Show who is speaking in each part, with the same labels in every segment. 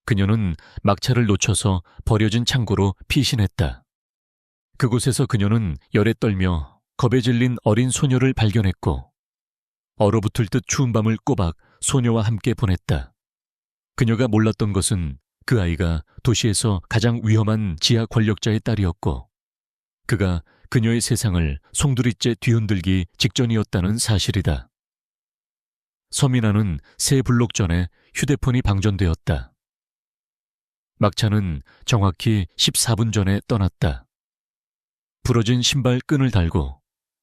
Speaker 1: 그녀는 막차를 놓쳐서 버려진 창고로 피신했다. 그곳에서 그녀는 열에 떨며 겁에 질린 어린 소녀를 발견했고 얼어붙을 듯 추운 밤을 꼬박 소녀와 함께 보냈다. 그녀가 몰랐던 것은 그 아이가 도시에서 가장 위험한 지하 권력자의 딸이었고 그가 그녀의 세상을 송두리째 뒤흔들기 직전이었다는 사실이다. 서민아는 세 블록 전에 휴대폰이 방전되었다. 막차는 정확히 14분 전에 떠났다. 부러진 신발 끈을 달고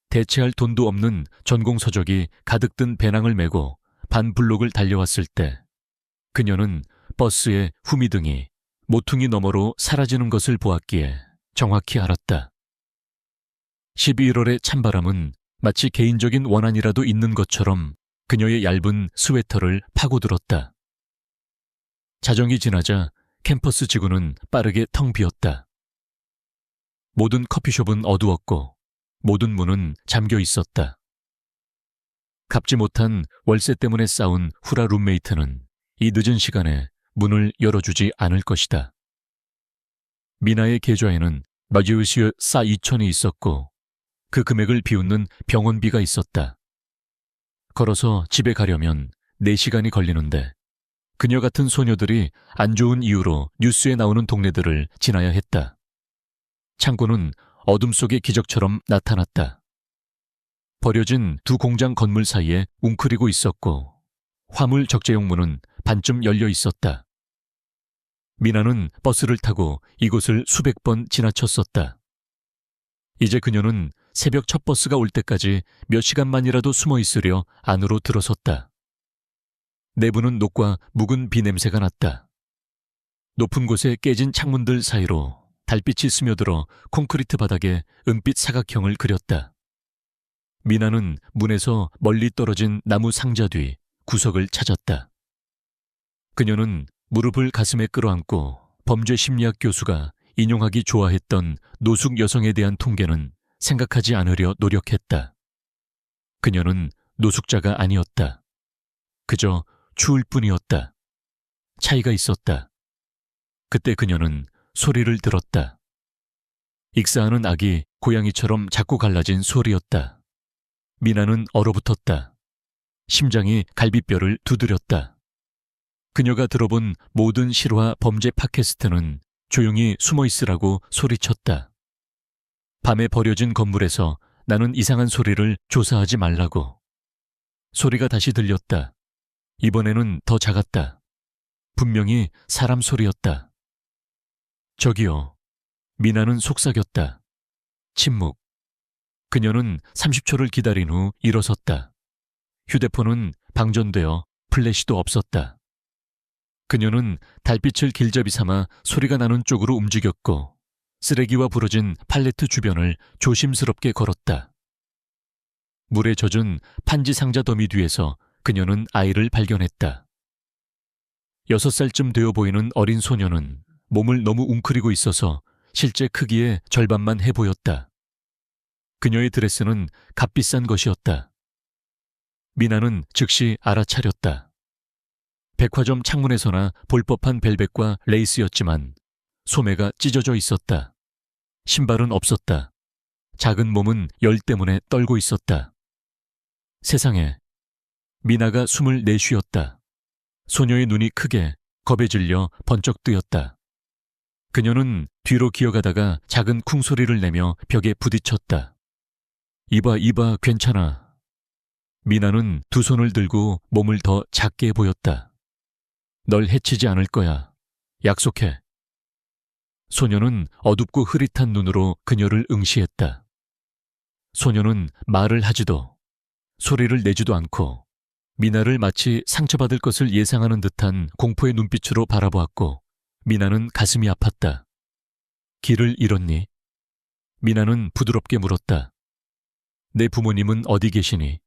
Speaker 1: 대체할 돈도 없는 전공서적이 가득 든 배낭을 메고 반 블록을 달려왔을 때 그녀는 버스의 후미등이 모퉁이 너머로 사라지는 것을 보았기에 정확히 알았다. 12월의 찬바람은 마치 개인적인 원한이라도 있는 것처럼 그녀의 얇은 스웨터를 파고들었다. 자정이 지나자 캠퍼스 지구는 빠르게 텅 비었다. 모든 커피숍은 어두웠고 모든 문은 잠겨 있었다. 갚지 못한 월세 때문에 싸운 후라 룸메이트는 이 늦은 시간에 문을 열어주지 않을 것이다. 미나의 계좌에는 마지우시오 싸 2천이 있었고 그 금액을 비웃는 병원비가 있었다. 걸어서 집에 가려면 4시간이 걸리는데 그녀 같은 소녀들이 안 좋은 이유로 뉴스에 나오는 동네들을 지나야 했다. 창고는 어둠 속의 기적처럼 나타났다. 버려진 두 공장 건물 사이에 웅크리고 있었고 화물 적재용 문은 반쯤 열려 있었다. 미나는 버스를 타고 이곳을 수백 번 지나쳤었다. 이제 그녀는 새벽 첫 버스가 올 때까지 몇 시간만이라도 숨어 있으려 안으로 들어섰다. 내부는 녹과 묵은 비 냄새가 났다. 높은 곳에 깨진 창문들 사이로 달빛이 스며들어 콘크리트 바닥에 은빛 사각형을 그렸다. 미나는 문에서 멀리 떨어진 나무 상자 뒤 구석을 찾았다. 그녀는 무릎을 가슴에 끌어안고 범죄심리학 교수가 인용하기 좋아했던 노숙 여성에 대한 통계는 생각하지 않으려 노력했다. 그녀는 노숙자가 아니었다. 그저 추울 뿐이었다. 차이가 있었다. 그때 그녀는 소리를 들었다. 익사하는 아기 고양이처럼 자꾸 갈라진 소리였다. 미나는 얼어붙었다. 심장이 갈비뼈를 두드렸다. 그녀가 들어본 모든 실화 범죄 팟캐스트는 조용히 숨어 있으라고 소리쳤다. 밤에 버려진 건물에서 나는 이상한 소리를 조사하지 말라고. 소리가 다시 들렸다. 이번에는 더 작았다. 분명히 사람 소리였다. 저기요. 미나는 속삭였다. 침묵. 그녀는 30초를 기다린 후 일어섰다. 휴대폰은 방전되어 플래시도 없었다. 그녀는 달빛을 길잡이 삼아 소리가 나는 쪽으로 움직였고 쓰레기와 부러진 팔레트 주변을 조심스럽게 걸었다. 물에 젖은 판지 상자 더미 뒤에서 그녀는 아이를 발견했다. 6살쯤 되어 보이는 어린 소녀는 몸을 너무 웅크리고 있어서 실제 크기의 절반만 해 보였다. 그녀의 드레스는 값비싼 것이었다. 미나는 즉시 알아차렸다. 백화점 창문에서나 볼 법한 벨벳과 레이스였지만 소매가 찢어져 있었다. 신발은 없었다. 작은 몸은 열 때문에 떨고 있었다. 세상에. 미나가 숨을 내쉬었다. 소녀의 눈이 크게 겁에 질려 번쩍 뜨였다. 그녀는 뒤로 기어가다가 작은 쿵소리를 내며 벽에 부딪혔다. 이봐, 괜찮아. 미나는 두 손을 들고 몸을 더 작게 보였다. 널 해치지 않을 거야. 약속해. 소녀는 어둡고 흐릿한 눈으로 그녀를 응시했다. 소녀는 말을 하지도 소리를 내지도 않고 미나를 마치 상처받을 것을 예상하는 듯한 공포의 눈빛으로 바라보았고 미나는 가슴이 아팠다. 길을 잃었니? 미나는 부드럽게 물었다. 내 부모님은 어디 계시니?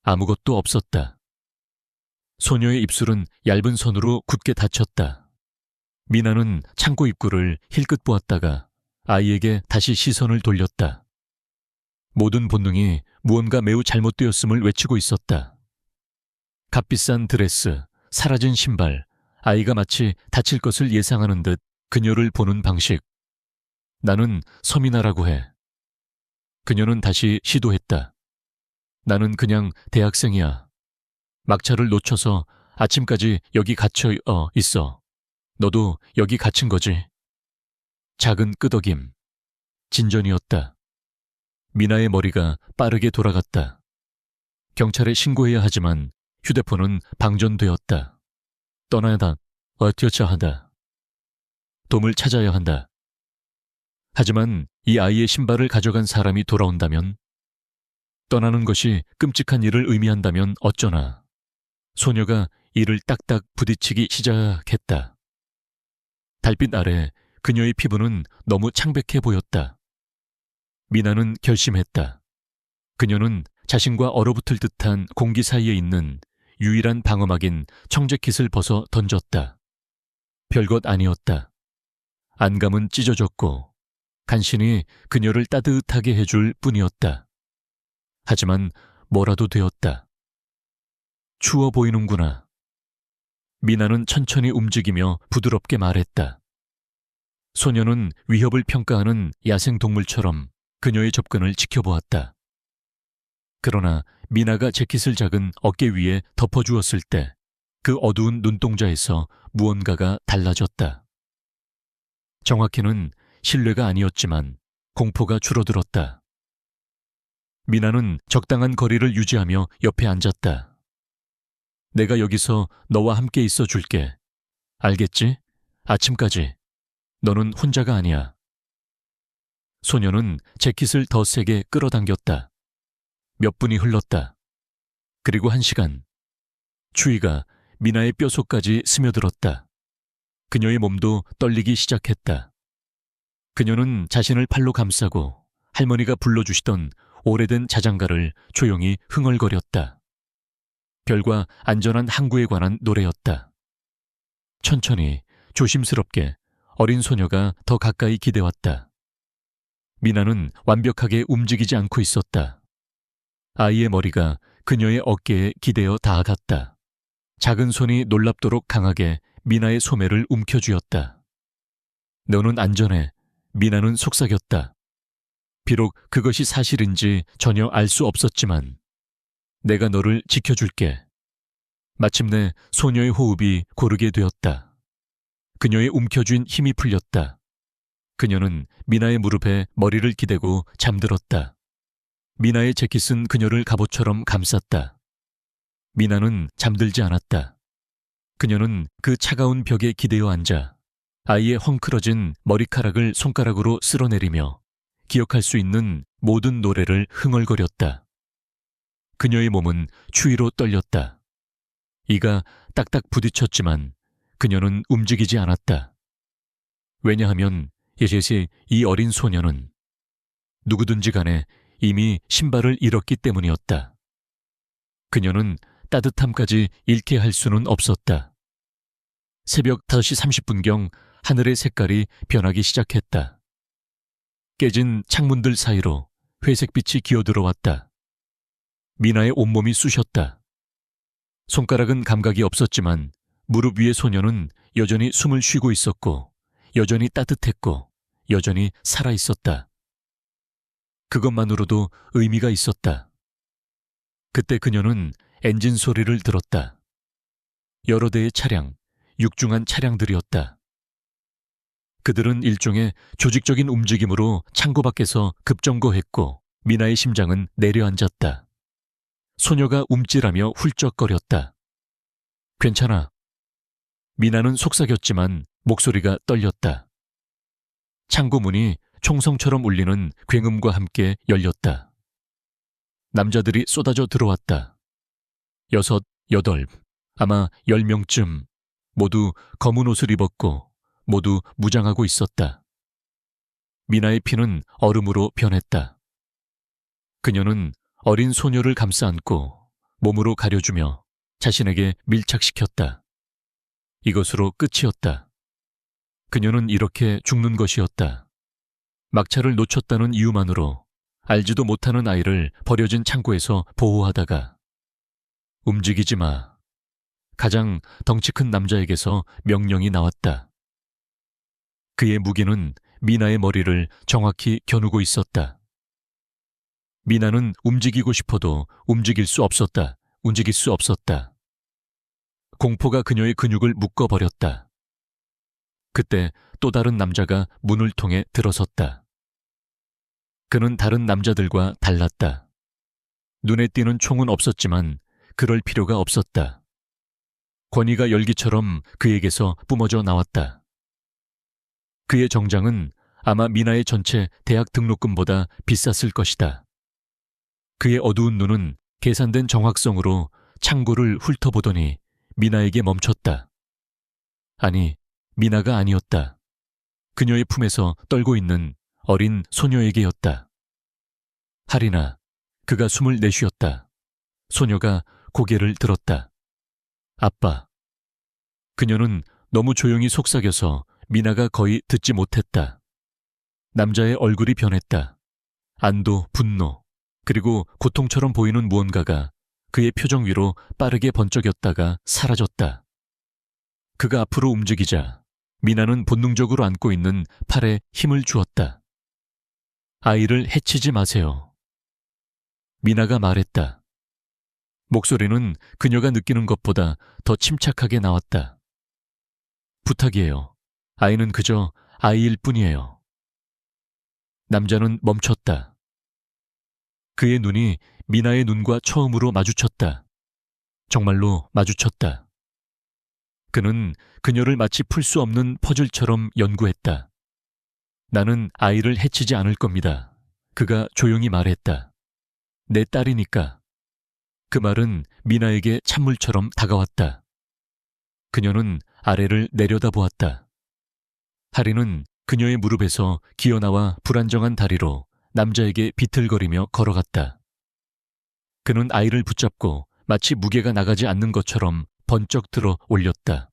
Speaker 1: 아무것도 없었다. 소녀의 입술은 얇은 선으로 굳게 닫혔다. 미나는 창고 입구를 힐끗 보았다가 아이에게 다시 시선을 돌렸다. 모든 본능이 무언가 매우 잘못되었음을 외치고 있었다. 값비싼 드레스, 사라진 신발, 아이가 마치 다칠 것을 예상하는 듯 그녀를 보는 방식. 나는 서민아라고 해. 그녀는 다시 시도했다. 나는 그냥 대학생이야. 막차를 놓쳐서 아침까지 여기 갇혀 있어. 너도 여기 갇힌 거지. 작은 끄덕임. 진전이었다. 미나의 머리가 빠르게 돌아갔다. 경찰에 신고해야 하지만 휴대폰은 방전되었다. 떠나야 어쩌자 하다. 돔을 찾아야 한다. 하지만 이 아이의 신발을 가져간 사람이 돌아온다면, 떠나는 것이 끔찍한 일을 의미한다면 어쩌나. 소녀가 이를 딱딱 부딪히기 시작했다. 달빛 아래 그녀의 피부는 너무 창백해 보였다. 미나는 결심했다. 그녀는 자신과 얼어붙을 듯한 공기 사이에 있는 유일한 방어막인 청재킷을 벗어 던졌다. 별것 아니었다. 안감은 찢어졌고 간신히 그녀를 따뜻하게 해줄 뿐이었다. 하지만 뭐라도 되었다. 추워 보이는구나. 미나는 천천히 움직이며 부드럽게 말했다. 소녀는 위협을 평가하는 야생동물처럼 그녀의 접근을 지켜보았다. 그러나 미나가 재킷을 작은 어깨 위에 덮어주었을 때 그 어두운 눈동자에서 무언가가 달라졌다. 정확히는 신뢰가 아니었지만 공포가 줄어들었다. 미나는 적당한 거리를 유지하며 옆에 앉았다. 내가 여기서 너와 함께 있어 줄게. 알겠지? 아침까지. 너는 혼자가 아니야. 소녀는 재킷을 더 세게 끌어당겼다. 몇 분이 흘렀다. 그리고 1시간. 추위가 미나의 뼈속까지 스며들었다. 그녀의 몸도 떨리기 시작했다. 그녀는 자신을 팔로 감싸고 할머니가 불러주시던 오래된 자장가를 조용히 흥얼거렸다. 별과 안전한 항구에 관한 노래였다. 천천히 조심스럽게 어린 소녀가 더 가까이 기대왔다. 미나는 완벽하게 움직이지 않고 있었다. 아이의 머리가 그녀의 어깨에 기대어 닿아갔다. 작은 손이 놀랍도록 강하게 미나의 소매를 움켜쥐었다. 너는 안전해. 미나는 속삭였다. 비록 그것이 사실인지 전혀 알 수 없었지만 내가 너를 지켜줄게. 마침내 소녀의 호흡이 고르게 되었다. 그녀의 움켜쥔 힘이 풀렸다. 그녀는 미나의 무릎에 머리를 기대고 잠들었다. 미나의 재킷은 그녀를 갑옷처럼 감쌌다. 미나는 잠들지 않았다. 그녀는 그 차가운 벽에 기대어 앉아 아이의 헝클어진 머리카락을 손가락으로 쓸어내리며 기억할 수 있는 모든 노래를 흥얼거렸다. 그녀의 몸은 추위로 떨렸다. 이가 딱딱 부딪혔지만 그녀는 움직이지 않았다. 왜냐하면 이제 이 어린 소녀는 누구든지 간에 이미 신발을 잃었기 때문이었다. 그녀는 따뜻함까지 잃게 할 수는 없었다. 새벽 5시 30분경 하늘의 색깔이 변하기 시작했다. 깨진 창문들 사이로 회색빛이 기어들어왔다. 미나의 온몸이 쑤셨다. 손가락은 감각이 없었지만 무릎 위의 소녀는 여전히 숨을 쉬고 있었고 여전히 따뜻했고 여전히 살아있었다. 그것만으로도 의미가 있었다. 그때 그녀는 엔진 소리를 들었다. 여러 대의 차량, 육중한 차량들이었다. 그들은 일종의 조직적인 움직임으로 창고 밖에서 급정거했고 미나의 심장은 내려앉았다. 소녀가 움찔하며 훌쩍거렸다. 괜찮아. 미나는 속삭였지만 목소리가 떨렸다. 창고 문이 총성처럼 울리는 굉음과 함께 열렸다. 남자들이 쏟아져 들어왔다. 6, 8, 아마 10명쯤 모두 검은 옷을 입었고 모두 무장하고 있었다. 미나의 피는 얼음으로 변했다. 그녀는 어린 소녀를 감싸 안고 몸으로 가려주며 자신에게 밀착시켰다. 이것으로 끝이었다. 그녀는 이렇게 죽는 것이었다. 막차를 놓쳤다는 이유만으로 알지도 못하는 아이를 버려진 창고에서 보호하다가 움직이지 마. 가장 덩치 큰 남자에게서 명령이 나왔다. 그의 무기는 미나의 머리를 정확히 겨누고 있었다. 미나는 움직이고 싶어도 움직일 수 없었다. 공포가 그녀의 근육을 묶어버렸다. 그때 또 다른 남자가 문을 통해 들어섰다. 그는 다른 남자들과 달랐다. 눈에 띄는 총은 없었지만 그럴 필요가 없었다. 권위가 열기처럼 그에게서 뿜어져 나왔다. 그의 정장은 아마 미나의 전체 대학 등록금보다 비쌌을 것이다. 그의 어두운 눈은 계산된 정확성으로 창고를 훑어보더니 미나에게 멈췄다. 아니, 미나가 아니었다. 그녀의 품에서 떨고 있는 어린 소녀에게였다. 하리나, 그가 숨을 내쉬었다. 소녀가 고개를 들었다. 아빠. 그녀는 너무 조용히 속삭여서 미나가 거의 듣지 못했다. 남자의 얼굴이 변했다. 안도, 분노, 그리고 고통처럼 보이는 무언가가 그의 표정 위로 빠르게 번쩍였다가 사라졌다. 그가 앞으로 움직이자 미나는 본능적으로 안고 있는 팔에 힘을 주었다. 아이를 해치지 마세요. 미나가 말했다. 목소리는 그녀가 느끼는 것보다 더 침착하게 나왔다. 부탁이에요. 아이는 그저 아이일 뿐이에요. 남자는 멈췄다. 그의 눈이 미나의 눈과 처음으로 마주쳤다. 정말로 마주쳤다. 그는 그녀를 마치 풀 수 없는 퍼즐처럼 연구했다. 나는 아이를 해치지 않을 겁니다. 그가 조용히 말했다. 내 딸이니까. 그 말은 미나에게 찬물처럼 다가왔다. 그녀는 아래를 내려다보았다. 하리는 그녀의 무릎에서 기어나와 불안정한 다리로 남자에게 비틀거리며 걸어갔다. 그는 아이를 붙잡고 마치 무게가 나가지 않는 것처럼 번쩍 들어 올렸다.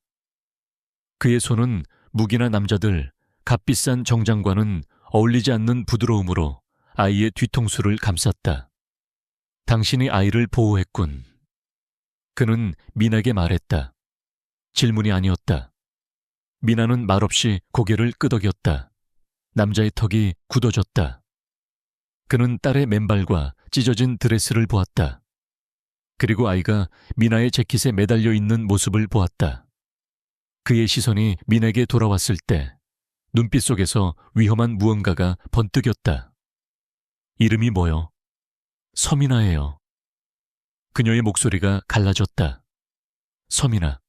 Speaker 1: 그의 손은 무기나 남자들, 값비싼 정장과는 어울리지 않는 부드러움으로 아이의 뒤통수를 감쌌다. 당신이 아이를 보호했군. 그는 미나에게 말했다. 질문이 아니었다. 미나는 말없이 고개를 끄덕였다. 남자의 턱이 굳어졌다. 그는 딸의 맨발과 찢어진 드레스를 보았다. 그리고 아이가 미나의 재킷에 매달려 있는 모습을 보았다. 그의 시선이 민에게 돌아왔을 때 눈빛 속에서 위험한 무언가가 번뜩였다. 이름이 뭐요? 서민아예요. 그녀의 목소리가 갈라졌다. 서민아.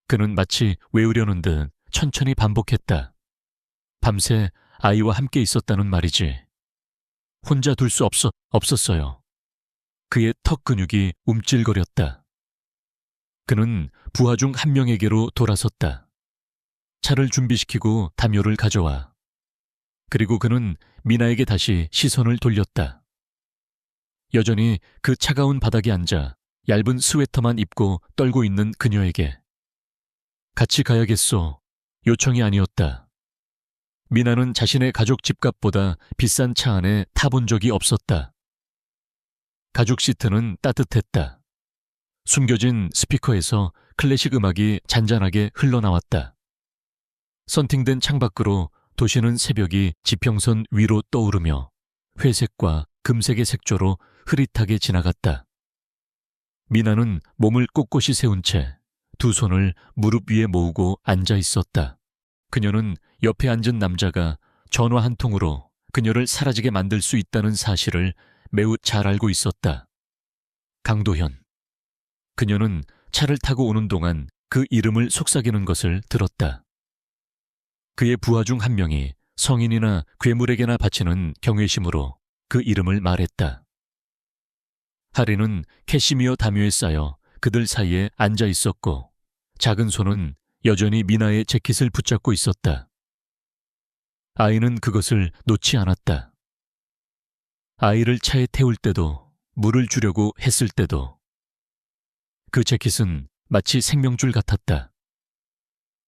Speaker 1: 그는 마치 외우려는 듯 천천히 반복했다. 밤새 아이와 함께 있었다는 말이지. 혼자 둘 수 없었어요. 그의 턱 근육이 움찔거렸다. 그는 부하 중 한 명에게로 돌아섰다. 차를 준비시키고 담요를 가져와. 그리고 그는 미나에게 다시 시선을 돌렸다. 여전히 그 차가운 바닥에 앉아 얇은 스웨터만 입고 떨고 있는 그녀에게. 같이 가야겠소. 요청이 아니었다. 미나는 자신의 가족 집값보다 비싼 차 안에 타본 적이 없었다. 가죽 시트는 따뜻했다. 숨겨진 스피커에서 클래식 음악이 잔잔하게 흘러나왔다. 선팅된 창밖으로 도시는 새벽이 지평선 위로 떠오르며 회색과 금색의 색조로 흐릿하게 지나갔다. 미나는 몸을 꼿꼿이 세운 채 두 손을 무릎 위에 모으고 앉아 있었다. 그녀는 옆에 앉은 남자가 전화 한 통으로 그녀를 사라지게 만들 수 있다는 사실을 매우 잘 알고 있었다. 강도현. 그녀는 차를 타고 오는 동안 그 이름을 속삭이는 것을 들었다. 그의 부하 중 한 명이 성인이나 괴물에게나 바치는 경외심으로 그 이름을 말했다. 하리는 캐시미어 담요에 쌓여 그들 사이에 앉아 있었고 작은 손은 여전히 미나의 재킷을 붙잡고 있었다. 아이는 그것을 놓지 않았다. 아이를 차에 태울 때도 물을 주려고 했을 때도 그 재킷은 마치 생명줄 같았다.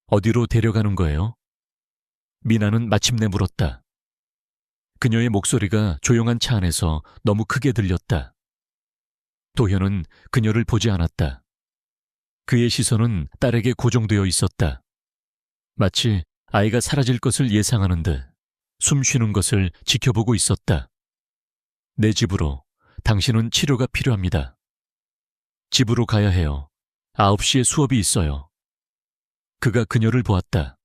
Speaker 1: 어디로 데려가는 거예요? 미나는 마침내 물었다. 그녀의 목소리가 조용한 차 안에서 너무 크게 들렸다. 도현은 그녀를 보지 않았다. 그의 시선은 딸에게 고정되어 있었다. 마치 아이가 사라질 것을 예상하는 듯 숨 쉬는 것을 지켜보고 있었다. 내 집으로. 당신은 치료가 필요합니다. 집으로 가야 해요. 9시에 수업이 있어요. 그가 그녀를 보았다.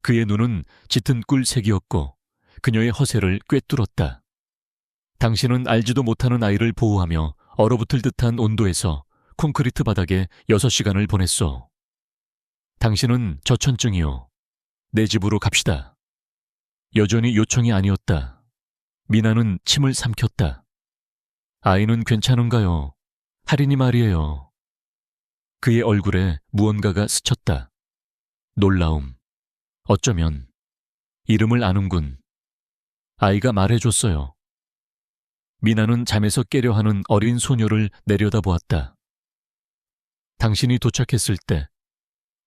Speaker 1: 그의 눈은 짙은 꿀색이었고 그녀의 허세를 꿰뚫었다. 당신은 알지도 못하는 아이를 보호하며 얼어붙을 듯한 온도에서 콘크리트 바닥에 6시간을 보냈소. 당신은 저천증이요. 내 집으로 갑시다. 여전히 요청이 아니었다. 미나는 침을 삼켰다. 아이는 괜찮은가요? 할인이 말이에요. 그의 얼굴에 무언가가 스쳤다. 놀라움. 어쩌면 이름을 아는군. 아이가 말해줬어요. 미나는 잠에서 깨려 하는 어린 소녀를 내려다보았다. 당신이 도착했을 때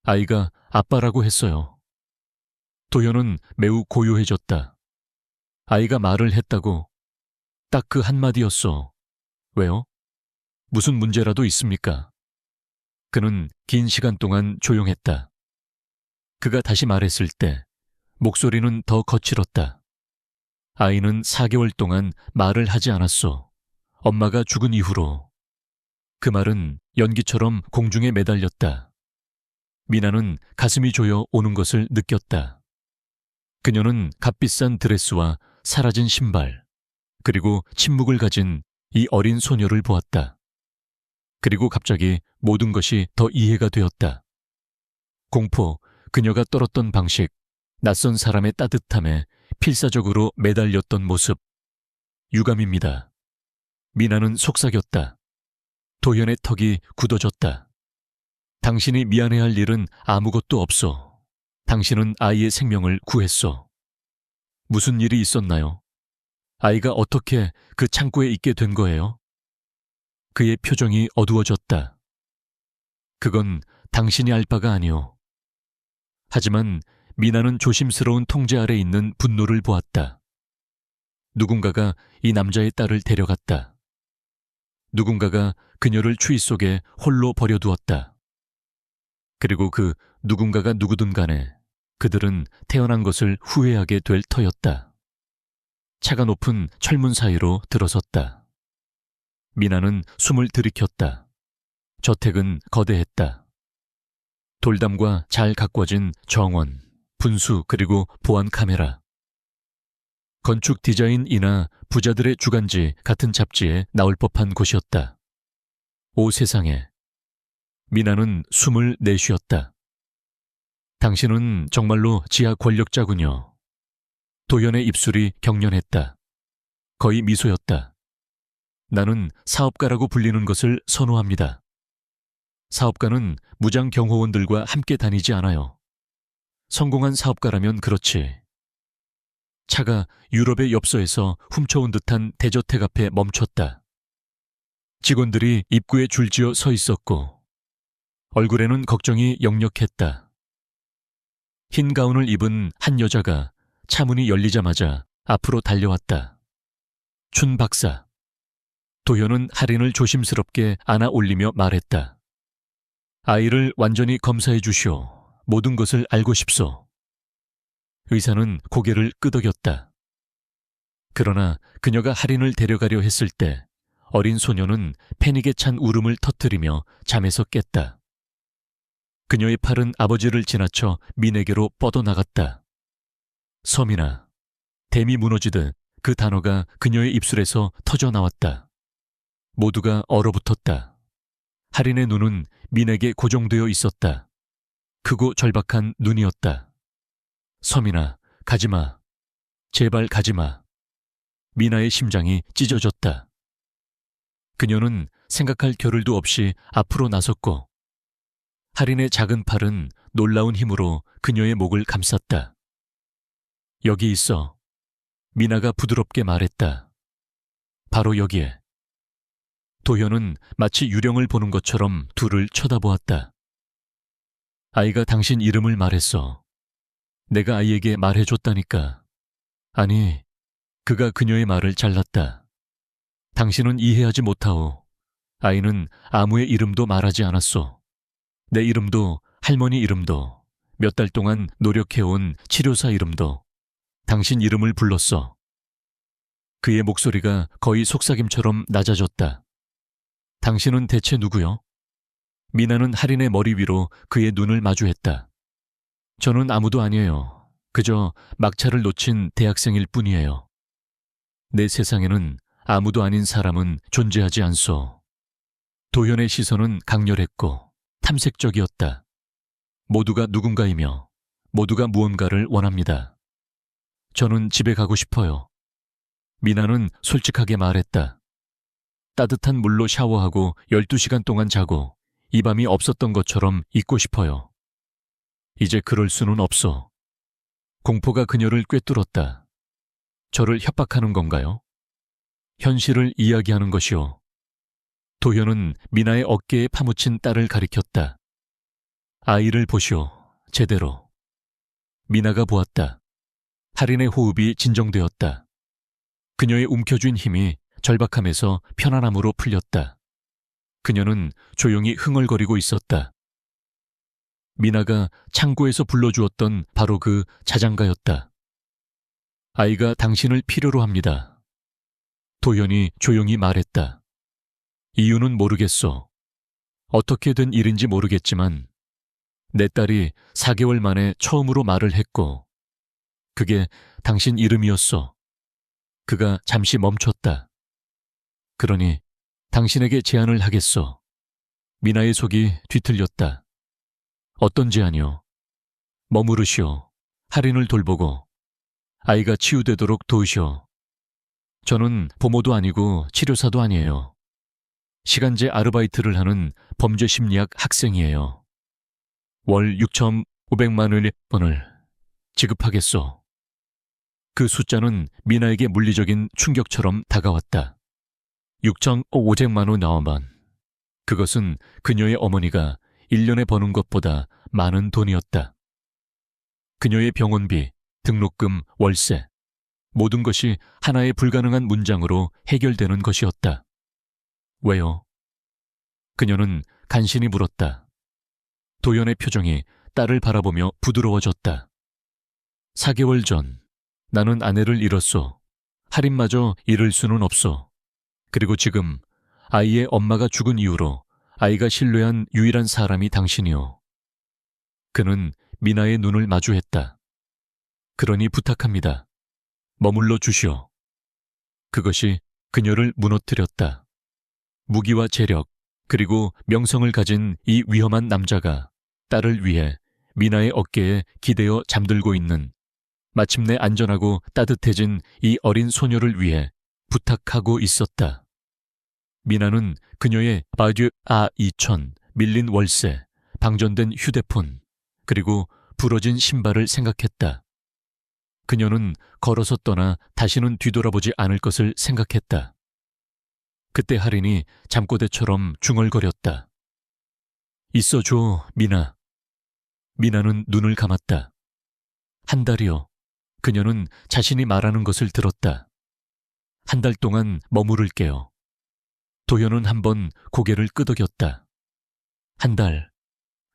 Speaker 1: 아이가 아빠라고 했어요. 도현은 매우 고요해졌다. 아이가 말을 했다고. 딱 그 한마디였어. 왜요? 무슨 문제라도 있습니까? 그는 긴 시간 동안 조용했다. 그가 다시 말했을 때 목소리는 더 거칠었다. 아이는 4개월 동안 말을 하지 않았어. 엄마가 죽은 이후로. 그 말은 연기처럼 공중에 매달렸다. 미나는 가슴이 조여 오는 것을 느꼈다. 그녀는 값비싼 드레스와 사라진 신발, 그리고 침묵을 가진 이 어린 소녀를 보았다. 그리고 갑자기 모든 것이 더 이해가 되었다. 공포, 그녀가 떨었던 방식, 낯선 사람의 따뜻함에 필사적으로 매달렸던 모습. 유감입니다. 미나는 속삭였다. 도현의 턱이 굳어졌다. 당신이 미안해할 일은 아무것도 없어. 당신은 아이의 생명을 구했어. 무슨 일이 있었나요? 아이가 어떻게 그 창고에 있게 된 거예요? 그의 표정이 어두워졌다. 그건 당신이 알 바가 아니오. 하지만 미나는 조심스러운 통제 아래 있는 분노를 보았다. 누군가가 이 남자의 딸을 데려갔다. 누군가가 그녀를 추위 속에 홀로 버려두었다. 그리고 그 누군가가 누구든 간에 그들은 태어난 것을 후회하게 될 터였다. 차가 높은 철문 사이로 들어섰다. 미나는 숨을 들이켰다. 저택은 거대했다. 돌담과 잘 가꿔진 정원, 분수 그리고 보안 카메라. 건축 디자인이나 부자들의 주간지 같은 잡지에 나올 법한 곳이었다. 오 세상에. 미나는 숨을 내쉬었다. 당신은 정말로 지하 권력자군요. 도연의 입술이 경련했다. 거의 미소였다. 나는 사업가라고 불리는 것을 선호합니다. 사업가는 무장 경호원들과 함께 다니지 않아요. 성공한 사업가라면 그렇지. 차가 유럽의 엽서에서 훔쳐온 듯한 대저택 앞에 멈췄다. 직원들이 입구에 줄지어 서 있었고 얼굴에는 걱정이 역력했다. 흰 가운을 입은 한 여자가 차 문이 열리자마자 앞으로 달려왔다. 춘 박사. 도현은 할인을 조심스럽게 안아 올리며 말했다. 아이를 완전히 검사해 주시오. 모든 것을 알고 싶소. 의사는 고개를 끄덕였다. 그러나 그녀가 할인을 데려가려 했을 때 어린 소녀는 패닉에 찬 울음을 터뜨리며 잠에서 깼다. 그녀의 팔은 아버지를 지나쳐 민에게로 뻗어나갔다. 서민아. 댐이 무너지듯 그 단어가 그녀의 입술에서 터져나왔다. 모두가 얼어붙었다. 할인의 눈은 민에게 고정되어 있었다. 크고 절박한 눈이었다. 서민아, 가지마. 제발 가지마. 미나의 심장이 찢어졌다. 그녀는 생각할 겨를도 없이 앞으로 나섰고 할인의 작은 팔은 놀라운 힘으로 그녀의 목을 감쌌다. 여기 있어. 미나가 부드럽게 말했다. 바로 여기에. 도현은 마치 유령을 보는 것처럼 둘을 쳐다보았다. 아이가 당신 이름을 말했어. 내가 아이에게 말해줬다니까. 아니, 그가 그녀의 말을 잘랐다. 당신은 이해하지 못하오. 아이는 아무의 이름도 말하지 않았소. 내 이름도 할머니 이름도 몇 달 동안 노력해온 치료사 이름도 당신 이름을 불렀어. 그의 목소리가 거의 속삭임처럼 낮아졌다. 당신은 대체 누구요? 미나는 할인의 머리 위로 그의 눈을 마주했다. 저는 아무도 아니에요. 그저 막차를 놓친 대학생일 뿐이에요. 내 세상에는 아무도 아닌 사람은 존재하지 않소. 도현의 시선은 강렬했고 탐색적이었다. 모두가 누군가이며 모두가 무언가를 원합니다. 저는 집에 가고 싶어요. 미나는 솔직하게 말했다. 따뜻한 물로 샤워하고 12시간 동안 자고 이 밤이 없었던 것처럼 잊고 싶어요. 이제 그럴 수는 없어. 공포가 그녀를 꿰뚫었다. 저를 협박하는 건가요? 현실을 이야기하는 것이요. 도현은 미나의 어깨에 파묻힌 딸을 가리켰다. 아이를 보시오. 제대로. 미나가 보았다. 할인의 호흡이 진정되었다. 그녀의 움켜쥔 힘이 절박함에서 편안함으로 풀렸다. 그녀는 조용히 흥얼거리고 있었다. 미나가 창고에서 불러주었던 바로 그 자장가였다. 아이가 당신을 필요로 합니다. 도현이 조용히 말했다. 이유는 모르겠소. 어떻게 된 일인지 모르겠지만 내 딸이 4개월 만에 처음으로 말을 했고 그게 당신 이름이었소. 그가 잠시 멈췄다. 그러니 당신에게 제안을 하겠소. 미나의 속이 뒤틀렸다. 어떤 제안이요? 머무르시오. 할인을 돌보고 아이가 치유되도록 도우시오. 저는 보모도 아니고 치료사도 아니에요. 시간제 아르바이트를 하는 범죄심리학 학생이에요. 월 6,500만 원을 지급하겠소. 그 숫자는 미나에게 물리적인 충격처럼 다가왔다. 6,500만 원 나오면 그것은 그녀의 어머니가 1년에 버는 것보다 많은 돈이었다. 그녀의 병원비, 등록금, 월세, 모든 것이 하나의 불가능한 문장으로 해결되는 것이었다. 왜요? 그녀는 간신히 물었다. 도연의 표정이 딸을 바라보며 부드러워졌다. 4개월 전 나는 아내를 잃었소. 할인마저 잃을 수는 없소. 그리고 지금 아이의 엄마가 죽은 이후로 아이가 신뢰한 유일한 사람이 당신이오. 그는 미나의 눈을 마주했다. 그러니 부탁합니다. 머물러 주시오. 그것이 그녀를 무너뜨렸다. 무기와 재력, 그리고 명성을 가진 이 위험한 남자가 딸을 위해 미나의 어깨에 기대어 잠들고 있는, 마침내 안전하고 따뜻해진 이 어린 소녀를 위해 부탁하고 있었다. 미나는 그녀의 바듀 A2000, 밀린 월세, 방전된 휴대폰, 그리고 부러진 신발을 생각했다. 그녀는 걸어서 떠나 다시는 뒤돌아보지 않을 것을 생각했다. 그때 할인이 잠꼬대처럼 중얼거렸다. 있어줘, 미나. 미나는 눈을 감았다. 한 달이요. 그녀는 자신이 말하는 것을 들었다. 한 달 동안 머무를게요. 도현은 한번 고개를 끄덕였다. 한 달.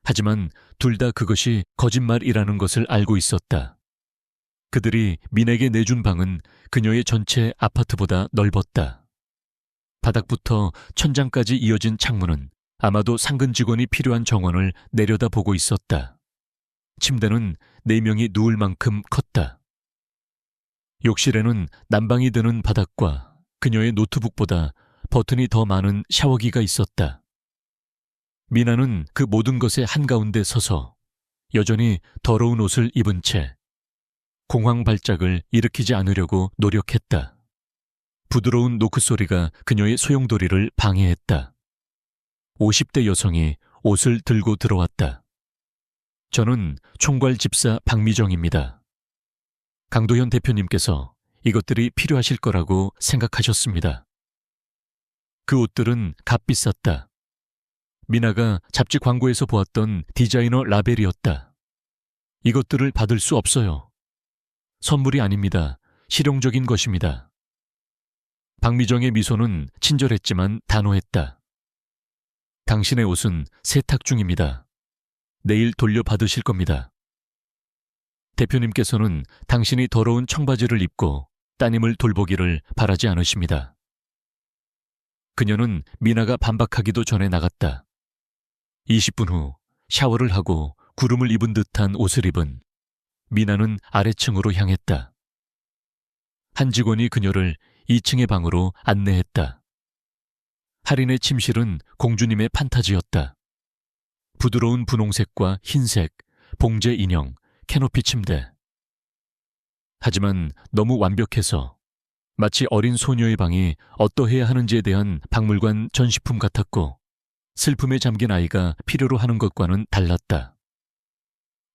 Speaker 1: 하지만 둘 다 그것이 거짓말이라는 것을 알고 있었다. 그들이 민에게 내준 방은 그녀의 전체 아파트보다 넓었다. 바닥부터 천장까지 이어진 창문은 아마도 상근 직원이 필요한 정원을 내려다보고 있었다. 침대는 4명이 누울 만큼 컸다. 욕실에는 난방이 드는 바닥과 그녀의 노트북보다 버튼이 더 많은 샤워기가 있었다. 미나는 그 모든 것의 한가운데 서서 여전히 더러운 옷을 입은 채 공황 발작을 일으키지 않으려고 노력했다. 부드러운 노크 소리가 그녀의 소용돌이를 방해했다. 50대 여성이 옷을 들고 들어왔다. 저는 총괄 집사 박미정입니다. 강도현 대표님께서 이것들이 필요하실 거라고 생각하셨습니다. 그 옷들은 값비쌌다. 미나가 잡지 광고에서 보았던 디자이너 라벨이었다. 이것들을 받을 수 없어요. 선물이 아닙니다. 실용적인 것입니다. 박미정의 미소는 친절했지만 단호했다. 당신의 옷은 세탁 중입니다. 내일 돌려받으실 겁니다. 대표님께서는 당신이 더러운 청바지를 입고 따님을 돌보기를 바라지 않으십니다. 그녀는 미나가 반박하기도 전에 나갔다. 20분 후 샤워를 하고 구름을 입은 듯한 옷을 입은 미나는 아래층으로 향했다. 한 직원이 그녀를 2층의 방으로 안내했다. 할인의 침실은 공주님의 판타지였다. 부드러운 분홍색과 흰색, 봉제 인형, 캐노피 침대. 하지만 너무 완벽해서 마치 어린 소녀의 방이 어떠해야 하는지에 대한 박물관 전시품 같았고 슬픔에 잠긴 아이가 필요로 하는 것과는 달랐다.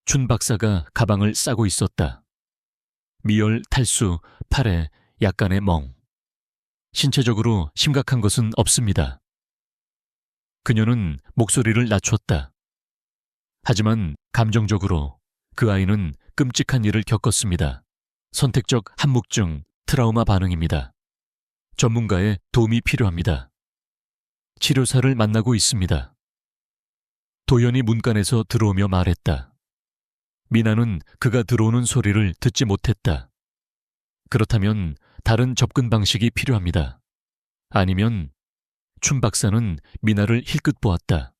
Speaker 1: 춘 박사가 가방을 싸고 있었다. 미열, 탈수, 팔에 약간의 멍. 신체적으로 심각한 것은 없습니다. 그녀는 목소리를 낮췄다. 하지만 감정적으로 그 아이는 끔찍한 일을 겪었습니다. 선택적 한묵증, 트라우마 반응입니다. 전문가의 도움이 필요합니다. 치료사를 만나고 있습니다. 도연이 문간에서 들어오며 말했다. 미나는 그가 들어오는 소리를 듣지 못했다. 그렇다면 다른 접근 방식이 필요합니다. 아니면 춘 박사는 미나를 힐끗 보았다.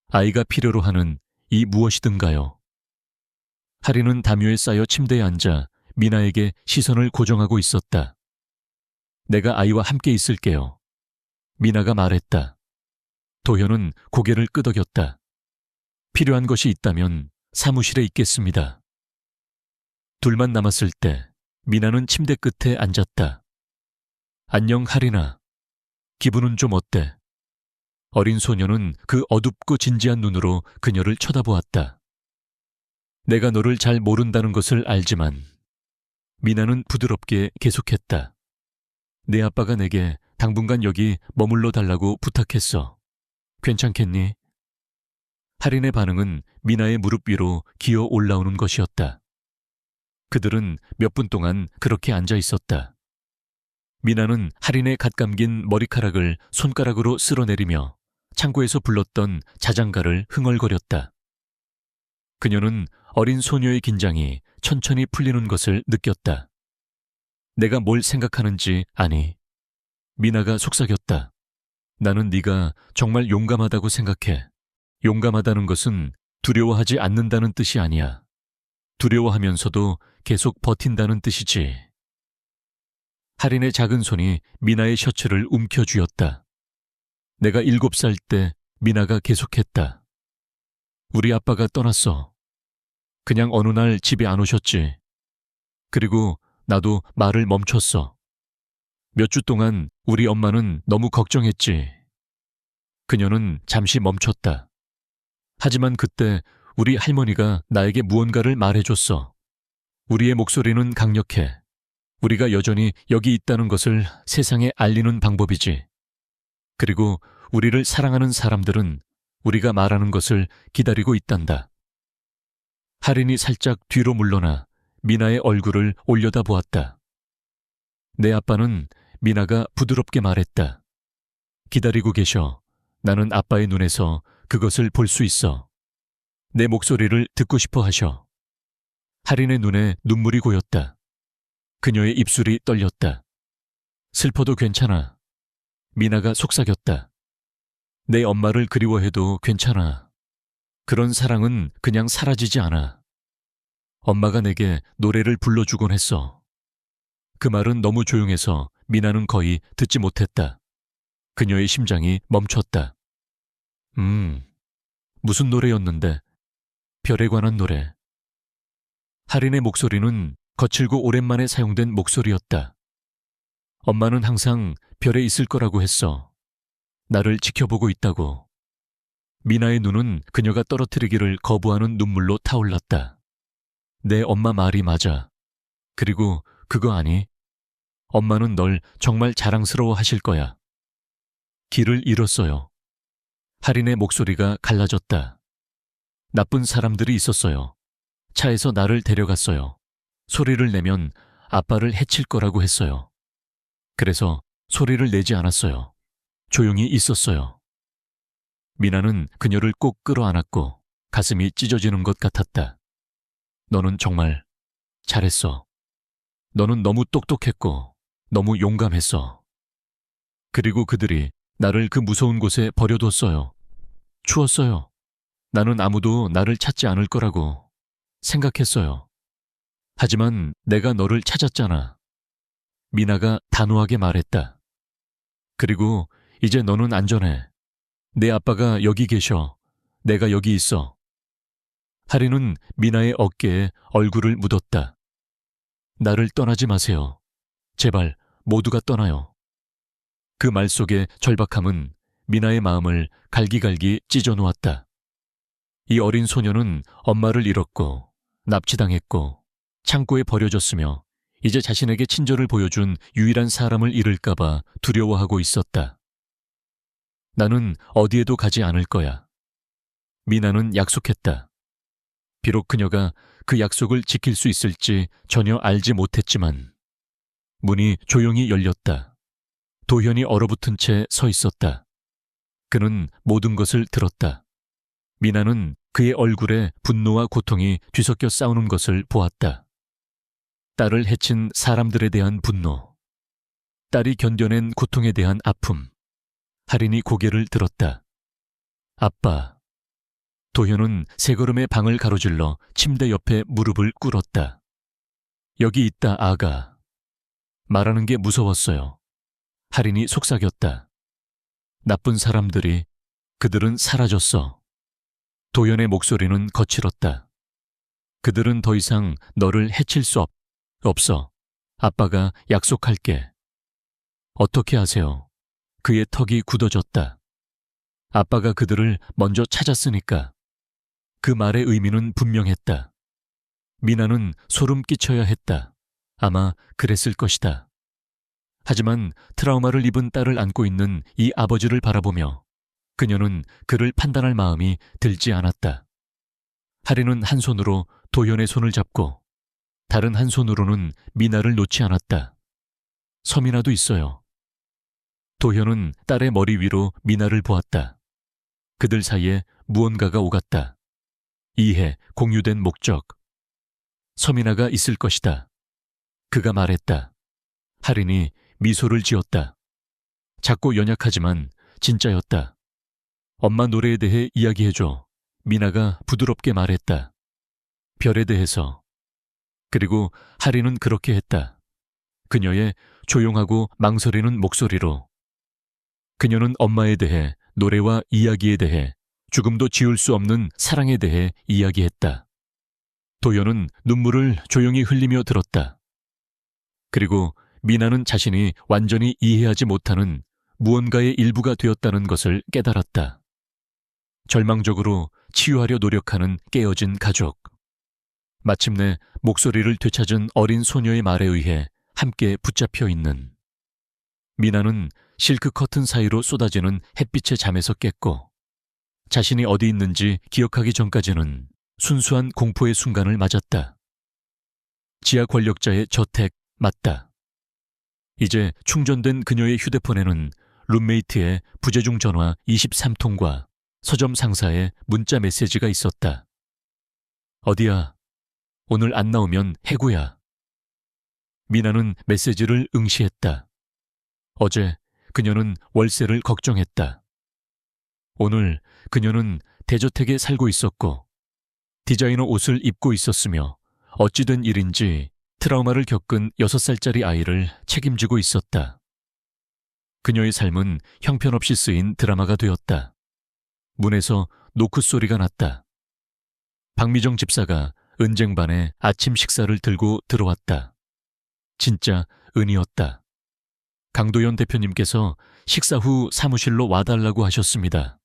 Speaker 1: 아이가 필요로 하는 이 무엇이든가요. 하리는 담요에 쌓여 침대에 앉아 미나에게 시선을 고정하고 있었다. 내가 아이와 함께 있을게요. 미나가 말했다. 도현은 고개를 끄덕였다. 필요한 것이 있다면 사무실에 있겠습니다. 둘만 남았을 때 미나는 침대 끝에 앉았다. 안녕 하리나. 기분은 좀 어때? 어린 소녀는 그 어둡고 진지한 눈으로 그녀를 쳐다보았다. 내가 너를 잘 모른다는 것을 알지만 미나는 부드럽게 계속했다. 내 아빠가 내게 당분간 여기 머물러 달라고 부탁했어. 괜찮겠니? 할인의 반응은 미나의 무릎 위로 기어 올라오는 것이었다. 그들은 몇 분 동안 그렇게 앉아 있었다. 미나는 할인의 갓 감긴 머리카락을 손가락으로 쓸어내리며 창고에서 불렀던 자장가를 흥얼거렸다. 그녀는 어린 소녀의 긴장이 천천히 풀리는 것을 느꼈다. 내가 뭘 생각하는지 아니. 미나가 속삭였다. 나는 네가 정말 용감하다고 생각해. 용감하다는 것은 두려워하지 않는다는 뜻이 아니야. 두려워하면서도 계속 버틴다는 뜻이지. 할인의 작은 손이 미나의 셔츠를 움켜쥐었다. 내가 7살 때 미나가 계속했다. 우리 아빠가 떠났어. 그냥 어느 날 집에 안 오셨지. 그리고 나도 말을 멈췄어. 몇 주 동안 우리 엄마는 너무 걱정했지. 그녀는 잠시 멈췄다. 하지만 그때 우리 할머니가 나에게 무언가를 말해줬어. 우리의 목소리는 강력해. 우리가 여전히 여기 있다는 것을 세상에 알리는 방법이지. 그리고 우리를 사랑하는 사람들은 우리가 말하는 것을 기다리고 있단다. 할인이 살짝 뒤로 물러나 미나의 얼굴을 올려다보았다. 내 아빠는 미나가 부드럽게 말했다. 기다리고 계셔. 나는 아빠의 눈에서 그것을 볼 수 있어. 내 목소리를 듣고 싶어 하셔. 할인의 눈에 눈물이 고였다. 그녀의 입술이 떨렸다. 슬퍼도 괜찮아. 미나가 속삭였다. 내 엄마를 그리워해도 괜찮아. 그런 사랑은 그냥 사라지지 않아. 엄마가 내게 노래를 불러주곤 했어. 그 말은 너무 조용해서 미나는 거의 듣지 못했다. 그녀의 심장이 멈췄다. 무슨 노래였는데? 별에 관한 노래. 할인의 목소리는 거칠고 오랜만에 사용된 목소리였다. 엄마는 항상 별에 있을 거라고 했어. 나를 지켜보고 있다고. 미나의 눈은 그녀가 떨어뜨리기를 거부하는 눈물로 타올랐다. 내 엄마 말이 맞아. 그리고 그거 아니? 엄마는 널 정말 자랑스러워 하실 거야. 길을 잃었어요. 할인의 목소리가 갈라졌다. 나쁜 사람들이 있었어요. 차에서 나를 데려갔어요. 소리를 내면 아빠를 해칠 거라고 했어요. 그래서 소리를 내지 않았어요. 조용히 있었어요. 미나는 그녀를 꼭 끌어안았고 가슴이 찢어지는 것 같았다. 너는 정말 잘했어. 너는 너무 똑똑했고 너무 용감했어. 그리고 그들이 나를 그 무서운 곳에 버려뒀어요. 추웠어요. 나는 아무도 나를 찾지 않을 거라고 생각했어요. 하지만 내가 너를 찾았잖아. 미나가 단호하게 말했다. 그리고 이제 너는 안전해. 내 아빠가 여기 계셔. 내가 여기 있어. 하리는 미나의 어깨에 얼굴을 묻었다. 나를 떠나지 마세요. 제발 모두가 떠나요. 그 말 속의 절박함은 미나의 마음을 갈기갈기 찢어놓았다. 이 어린 소녀는 엄마를 잃었고 납치당했고 창고에 버려졌으며 이제 자신에게 친절을 보여준 유일한 사람을 잃을까봐 두려워하고 있었다. 나는 어디에도 가지 않을 거야. 미나는 약속했다. 비록 그녀가 그 약속을 지킬 수 있을지 전혀 알지 못했지만 문이 조용히 열렸다. 도현이 얼어붙은 채 서 있었다. 그는 모든 것을 들었다. 미나는 그의 얼굴에 분노와 고통이 뒤섞여 싸우는 것을 보았다. 딸을 해친 사람들에 대한 분노, 딸이 견뎌낸 고통에 대한 아픔. 하린이 고개를 들었다. 아빠. 도현은 세 걸음의 방을 가로질러 침대 옆에 무릎을 꿇었다. 여기 있다, 아가. 말하는 게 무서웠어요. 하린이 속삭였다. 나쁜 사람들이, 그들은 사라졌어. 도현의 목소리는 거칠었다. 그들은 더 이상 너를 해칠 수 없어. 아빠가 약속할게. 어떻게 하세요? 그의 턱이 굳어졌다. 아빠가 그들을 먼저 찾았으니까. 그 말의 의미는 분명했다. 미나는 소름 끼쳐야 했다. 아마 그랬을 것이다. 하지만 트라우마를 입은 딸을 안고 있는 이 아버지를 바라보며 그녀는 그를 판단할 마음이 들지 않았다. 하리는 한 손으로 도현의 손을 잡고 다른 한 손으로는 미나를 놓지 않았다. 서민아도 있어요. 도현은 딸의 머리 위로 미나를 보았다. 그들 사이에 무언가가 오갔다. 이해, 공유된 목적. 서민아가 있을 것이다. 그가 말했다. 하린이 미소를 지었다. 작고 연약하지만 진짜였다. 엄마 노래에 대해 이야기해줘. 미나가 부드럽게 말했다. 별에 대해서. 그리고 하린은 그렇게 했다. 그녀의 조용하고 망설이는 목소리로. 그녀는 엄마에 대해, 노래와 이야기에 대해, 죽음도 지울 수 없는 사랑에 대해 이야기했다. 도연은 눈물을 조용히 흘리며 들었다. 그리고 미나는 자신이 완전히 이해하지 못하는 무언가의 일부가 되었다는 것을 깨달았다. 절망적으로 치유하려 노력하는 깨어진 가족. 마침내 목소리를 되찾은 어린 소녀의 말에 의해 함께 붙잡혀 있는. 미나는 실크 커튼 사이로 쏟아지는 햇빛의 잠에서 깼고 자신이 어디 있는지 기억하기 전까지는 순수한 공포의 순간을 맞았다. 지하 권력자의 저택 맞다. 이제 충전된 그녀의 휴대폰에는 룸메이트의 부재중 전화 23통과 서점 상사의 문자 메시지가 있었다. 어디야? 오늘 안 나오면 해고야. 미나는 메시지를 응시했다. 어제 그녀는 월세를 걱정했다. 오늘 그녀는 대저택에 살고 있었고 디자이너 옷을 입고 있었으며 어찌된 일인지 트라우마를 겪은 6살짜리 아이를 책임지고 있었다. 그녀의 삶은 형편없이 쓰인 드라마가 되었다. 문에서 노크 소리가 났다. 박미정 집사가 은쟁반에 아침 식사를 들고 들어왔다. 진짜 은이었다. 강도연 대표님께서 식사 후 사무실로 와달라고 하셨습니다.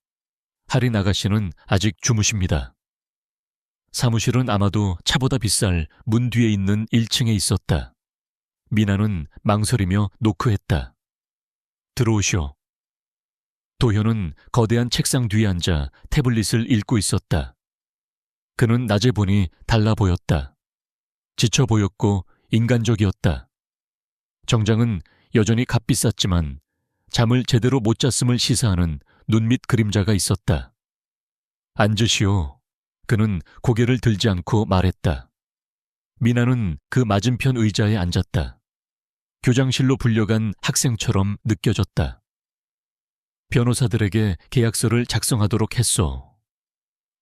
Speaker 1: 하린 아가씨는 아직 주무십니다. 사무실은 아마도 차보다 비쌀 문 뒤에 있는 1층에 있었다. 미나는 망설이며 노크했다. 들어오시오. 도현은 거대한 책상 뒤에 앉아 태블릿을 읽고 있었다. 그는 낮에 보니 달라 보였다. 지쳐 보였고 인간적이었다. 정장은 여전히 값비쌌지만 잠을 제대로 못 잤음을 시사하는 눈 밑 그림자가 있었다. 앉으시오. 그는 고개를 들지 않고 말했다. 미나는 그 맞은편 의자에 앉았다. 교장실로 불려간 학생처럼 느껴졌다. 변호사들에게 계약서를 작성하도록 했소.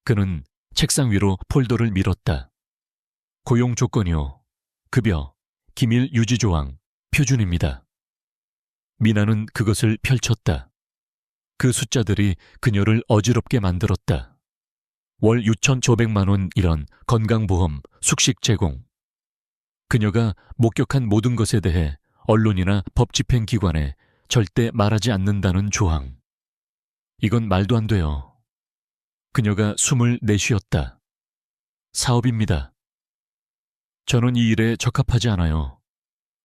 Speaker 1: 그는 책상 위로 폴더를 밀었다. 고용 조건이요. 급여, 기밀 유지 조항, 표준입니다. 미나는 그것을 펼쳤다. 그 숫자들이 그녀를 어지럽게 만들었다. 월 6,500만 원 이런 건강보험, 숙식 제공. 그녀가 목격한 모든 것에 대해 언론이나 법집행기관에 절대 말하지 않는다는 조항. 이건 말도 안 돼요. 그녀가 숨을 내쉬었다. 사업입니다. 저는 이 일에 적합하지 않아요.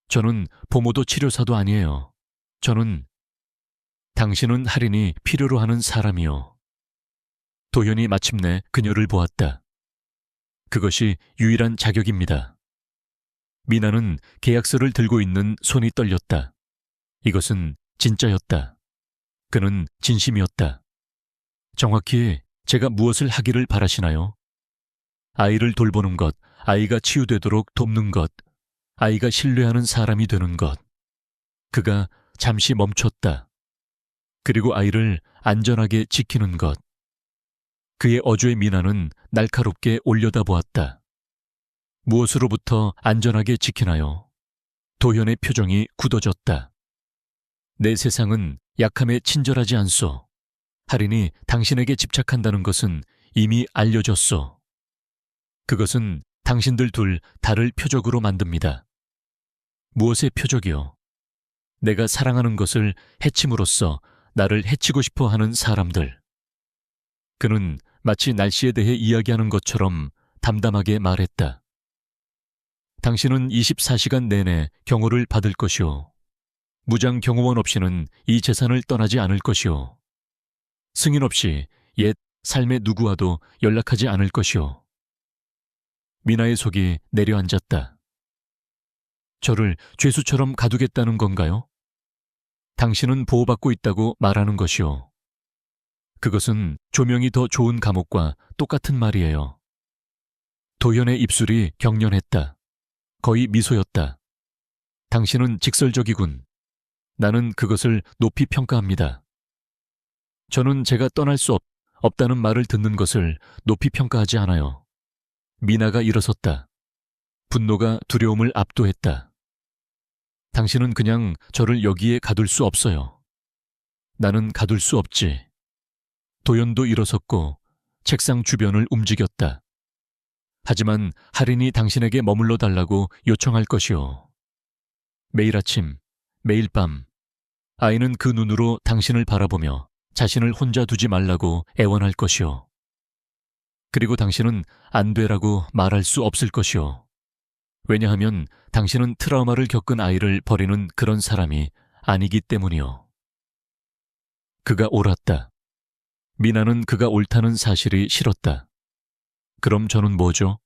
Speaker 1: 저는 보모도 치료사도 아니에요. 저는 당신은 할인이 필요로 하는 사람이요. 도현이 마침내 그녀를 보았다. 그것이 유일한 자격입니다. 미나는 계약서를 들고 있는 손이 떨렸다. 이것은 진짜였다. 그는 진심이었다. 정확히 제가 무엇을 하기를 바라시나요? 아이를 돌보는 것, 아이가 치유되도록 돕는 것, 아이가 신뢰하는 사람이 되는 것. 그가 잠시 멈췄다. 그리고 아이를 안전하게 지키는 것. 그의 어조의 미나는 날카롭게 올려다보았다. 무엇으로부터 안전하게 지키나요? 도현의 표정이 굳어졌다. 내 세상은 약함에 친절하지 않소. 할인이 당신에게 집착한다는 것은 이미 알려졌소. 그것은 당신들 둘 다를 표적으로 만듭니다. 무엇의 표적이요? 내가 사랑하는 것을 해침으로써 나를 해치고 싶어 하는 사람들. 그는 마치 날씨에 대해 이야기하는 것처럼 담담하게 말했다. 당신은 24시간 내내 경호를 받을 것이오. 무장 경호원 없이는 이 재산을 떠나지 않을 것이오. 승인 없이 옛 삶의 누구와도 연락하지 않을 것이오. 미나의 속이 내려앉았다. 저를 죄수처럼 가두겠다는 건가요? 당신은 보호받고 있다고 말하는 것이오. 그것은 조명이 더 좋은 감옥과 똑같은 말이에요. 도현의 입술이 경련했다. 거의 미소였다. 당신은 직설적이군. 나는 그것을 높이 평가합니다. 저는 제가 떠날 수 없다는 말을 듣는 것을 높이 평가하지 않아요. 미나가 일어섰다. 분노가 두려움을 압도했다. 당신은 그냥 저를 여기에 가둘 수 없어요. 나는 가둘 수 없지. 도연도 일어섰고 책상 주변을 움직였다. 하지만 할인이 당신에게 머물러 달라고 요청할 것이오. 매일 아침, 매일 밤, 아이는 그 눈으로 당신을 바라보며 자신을 혼자 두지 말라고 애원할 것이오. 그리고 당신은 안 되라고 말할 수 없을 것이오. 왜냐하면 당신은 트라우마를 겪은 아이를 버리는 그런 사람이 아니기 때문이오. 그가 옳았다. 미나는 그가 옳다는 사실이 싫었다. 그럼 저는 뭐죠?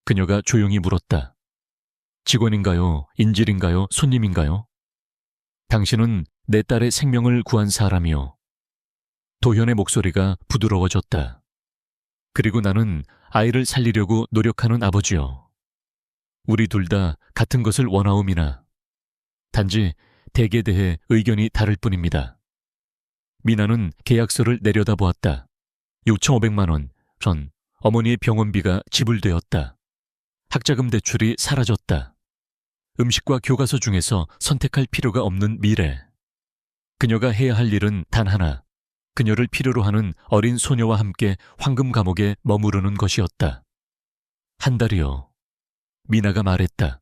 Speaker 1: 그녀가 조용히 물었다. 직원인가요? 인질인가요? 손님인가요? 당신은 내 딸의 생명을 구한 사람이요. 도현의 목소리가 부드러워졌다. 그리고 나는 아이를 살리려고 노력하는 아버지요. 우리 둘 다 같은 것을 원하옵이나 단지 댁에 대해 의견이 다를 뿐입니다. 미나는 계약서를 내려다보았다. 6,500만 원 전 어머니의 병원비가 지불되었다. 학자금 대출이 사라졌다. 음식과 교과서 중에서 선택할 필요가 없는 미래. 그녀가 해야 할 일은 단 하나. 그녀를 필요로 하는 어린 소녀와 함께 황금 감옥에 머무르는 것이었다. 한 달이요. 미나가 말했다.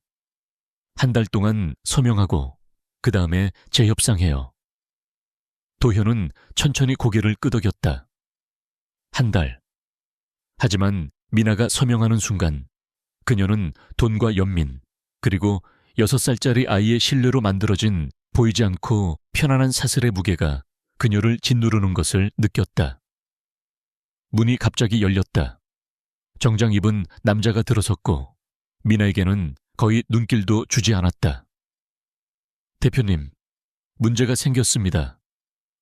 Speaker 1: 한 달 동안 소명하고 그 다음에 재협상해요. 도현은 천천히 고개를 끄덕였다. 한 달. 하지만 미나가 서명하는 순간 그녀는 돈과 연민 그리고 6살짜리 아이의 신뢰로 만들어진 보이지 않고 편안한 사슬의 무게가 그녀를 짓누르는 것을 느꼈다. 문이 갑자기 열렸다. 정장 입은 남자가 들어섰고 미나에게는 거의 눈길도 주지 않았다. 대표님, 문제가 생겼습니다.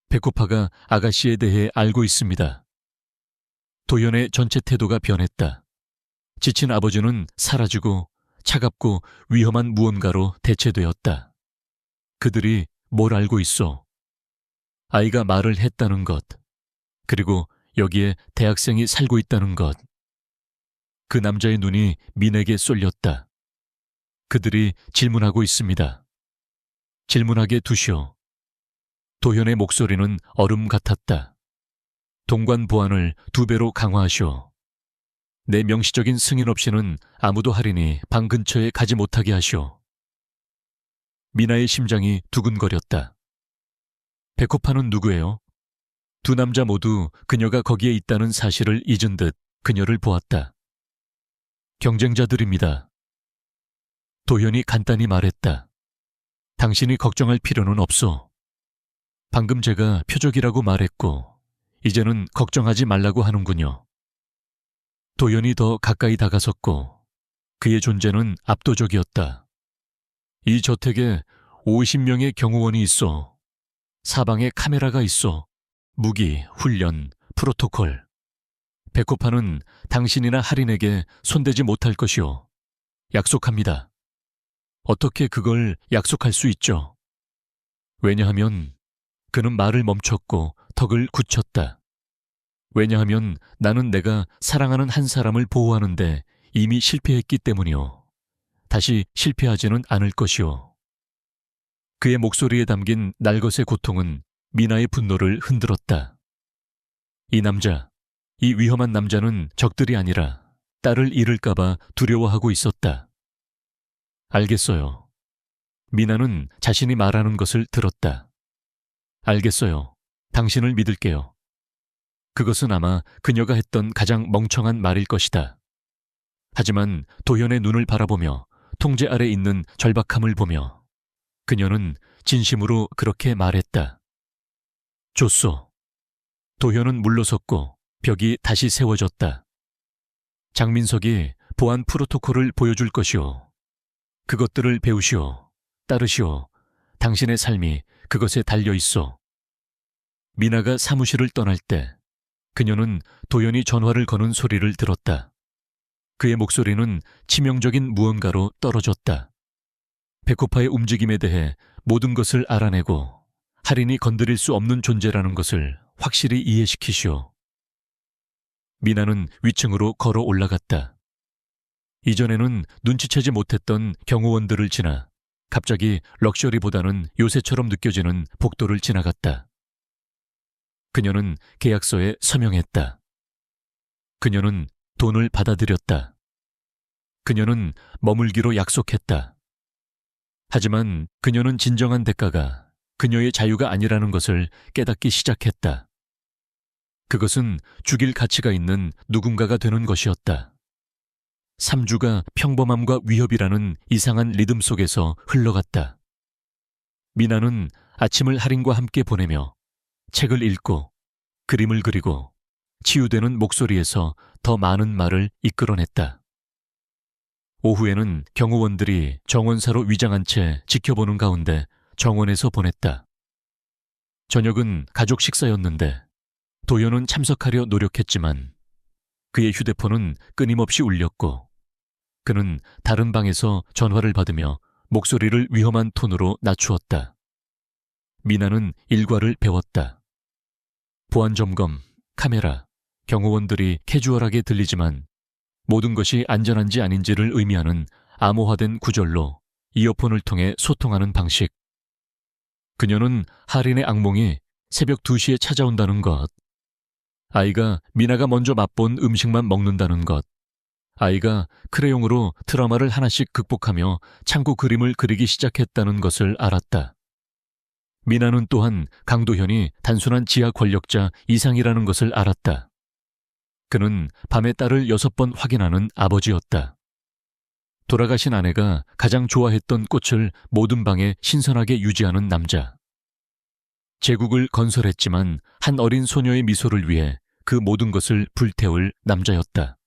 Speaker 1: 백호파가 아가씨에 대해 알고 있습니다. 도연의 전체 태도가 변했다. 지친 아버지는 사라지고 차갑고 위험한 무언가로 대체되었다. 그들이 뭘 알고 있어? 아이가 말을 했다는 것, 그리고 여기에 대학생이 살고 있다는 것. 그 남자의 눈이 민에게 쏠렸다. 그들이 질문하고 있습니다. 질문하게 두시오. 도현의 목소리는 얼음 같았다. 동관 보안을 2배로 강화하시오. 내 명시적인 승인 없이는 아무도 할인이 방 근처에 가지 못하게 하시오. 미나의 심장이 두근거렸다. 베코파는 누구예요? 두 남자 모두 그녀가 거기에 있다는 사실을 잊은 듯 그녀를 보았다. 경쟁자들입니다. 도현이 간단히 말했다. 당신이 걱정할 필요는 없어. 방금 제가 표적이라고 말했고 이제는 걱정하지 말라고 하는군요. 도현이 더 가까이 다가섰고 그의 존재는 압도적이었다. 이 저택에 50명의 경호원이 있어. 사방에 카메라가 있어. 무기, 훈련, 프로토콜. 베코파는 당신이나 할인에게 손대지 못할 것이오. 약속합니다. 어떻게 그걸 약속할 수 있죠? 왜냐하면 그는 말을 멈췄고 턱을 굳혔다. 왜냐하면 나는 내가 사랑하는 한 사람을 보호하는데 이미 실패했기 때문이오. 다시 실패하지는 않을 것이오. 그의 목소리에 담긴 날것의 고통은 미나의 분노를 흔들었다. 이 남자, 이 위험한 남자는 적들이 아니라 딸을 잃을까봐 두려워하고 있었다. 알겠어요. 미나는 자신이 말하는 것을 들었다. 알겠어요. 당신을 믿을게요. 그것은 아마 그녀가 했던 가장 멍청한 말일 것이다. 하지만 도현의 눈을 바라보며 통제 아래 있는 절박함을 보며 그녀는 진심으로 그렇게 말했다. 좋소. 도현은 물러섰고 벽이 다시 세워졌다. 장민석이 보안 프로토콜을 보여줄 것이오. 그것들을 배우시오. 따르시오. 당신의 삶이 그것에 달려 있어. 미나가 사무실을 떠날 때 그녀는 도연이 전화를 거는 소리를 들었다. 그의 목소리는 치명적인 무언가로 떨어졌다. 베코파의 움직임에 대해 모든 것을 알아내고 할인이 건드릴 수 없는 존재라는 것을 확실히 이해시키시오. 미나는 위층으로 걸어 올라갔다. 이전에는 눈치채지 못했던 경호원들을 지나 갑자기 럭셔리보다는 요새처럼 느껴지는 복도를 지나갔다. 그녀는 계약서에 서명했다. 그녀는 돈을 받아들였다. 그녀는 머물기로 약속했다. 하지만 그녀는 진정한 대가가 그녀의 자유가 아니라는 것을 깨닫기 시작했다. 그것은 죽일 가치가 있는 누군가가 되는 것이었다. 3주가 평범함과 위협이라는 이상한 리듬 속에서 흘러갔다. 미나는 아침을 할인과 함께 보내며 책을 읽고 그림을 그리고 치유되는 목소리에서 더 많은 말을 이끌어냈다. 오후에는 경호원들이 정원사로 위장한 채 지켜보는 가운데 정원에서 보냈다. 저녁은 가족 식사였는데 도연은 참석하려 노력했지만 그의 휴대폰은 끊임없이 울렸고 그는 다른 방에서 전화를 받으며 목소리를 위험한 톤으로 낮추었다. 미나는 일과를 배웠다. 보안 점검, 카메라, 경호원들이 캐주얼하게 들리지만 모든 것이 안전한지 아닌지를 의미하는 암호화된 구절로 이어폰을 통해 소통하는 방식. 그녀는 할인의 악몽이 새벽 2시에 찾아온다는 것, 아이가 미나가 먼저 맛본 음식만 먹는다는 것, 아이가 크레용으로 트라우마를 하나씩 극복하며 창고 그림을 그리기 시작했다는 것을 알았다. 미나는 또한 강도현이 단순한 지하 권력자 이상이라는 것을 알았다. 그는 밤에 딸을 6번 확인하는 아버지였다. 돌아가신 아내가 가장 좋아했던 꽃을 모든 방에 신선하게 유지하는 남자. 제국을 건설했지만 한 어린 소녀의 미소를 위해 그 모든 것을 불태울 남자였다.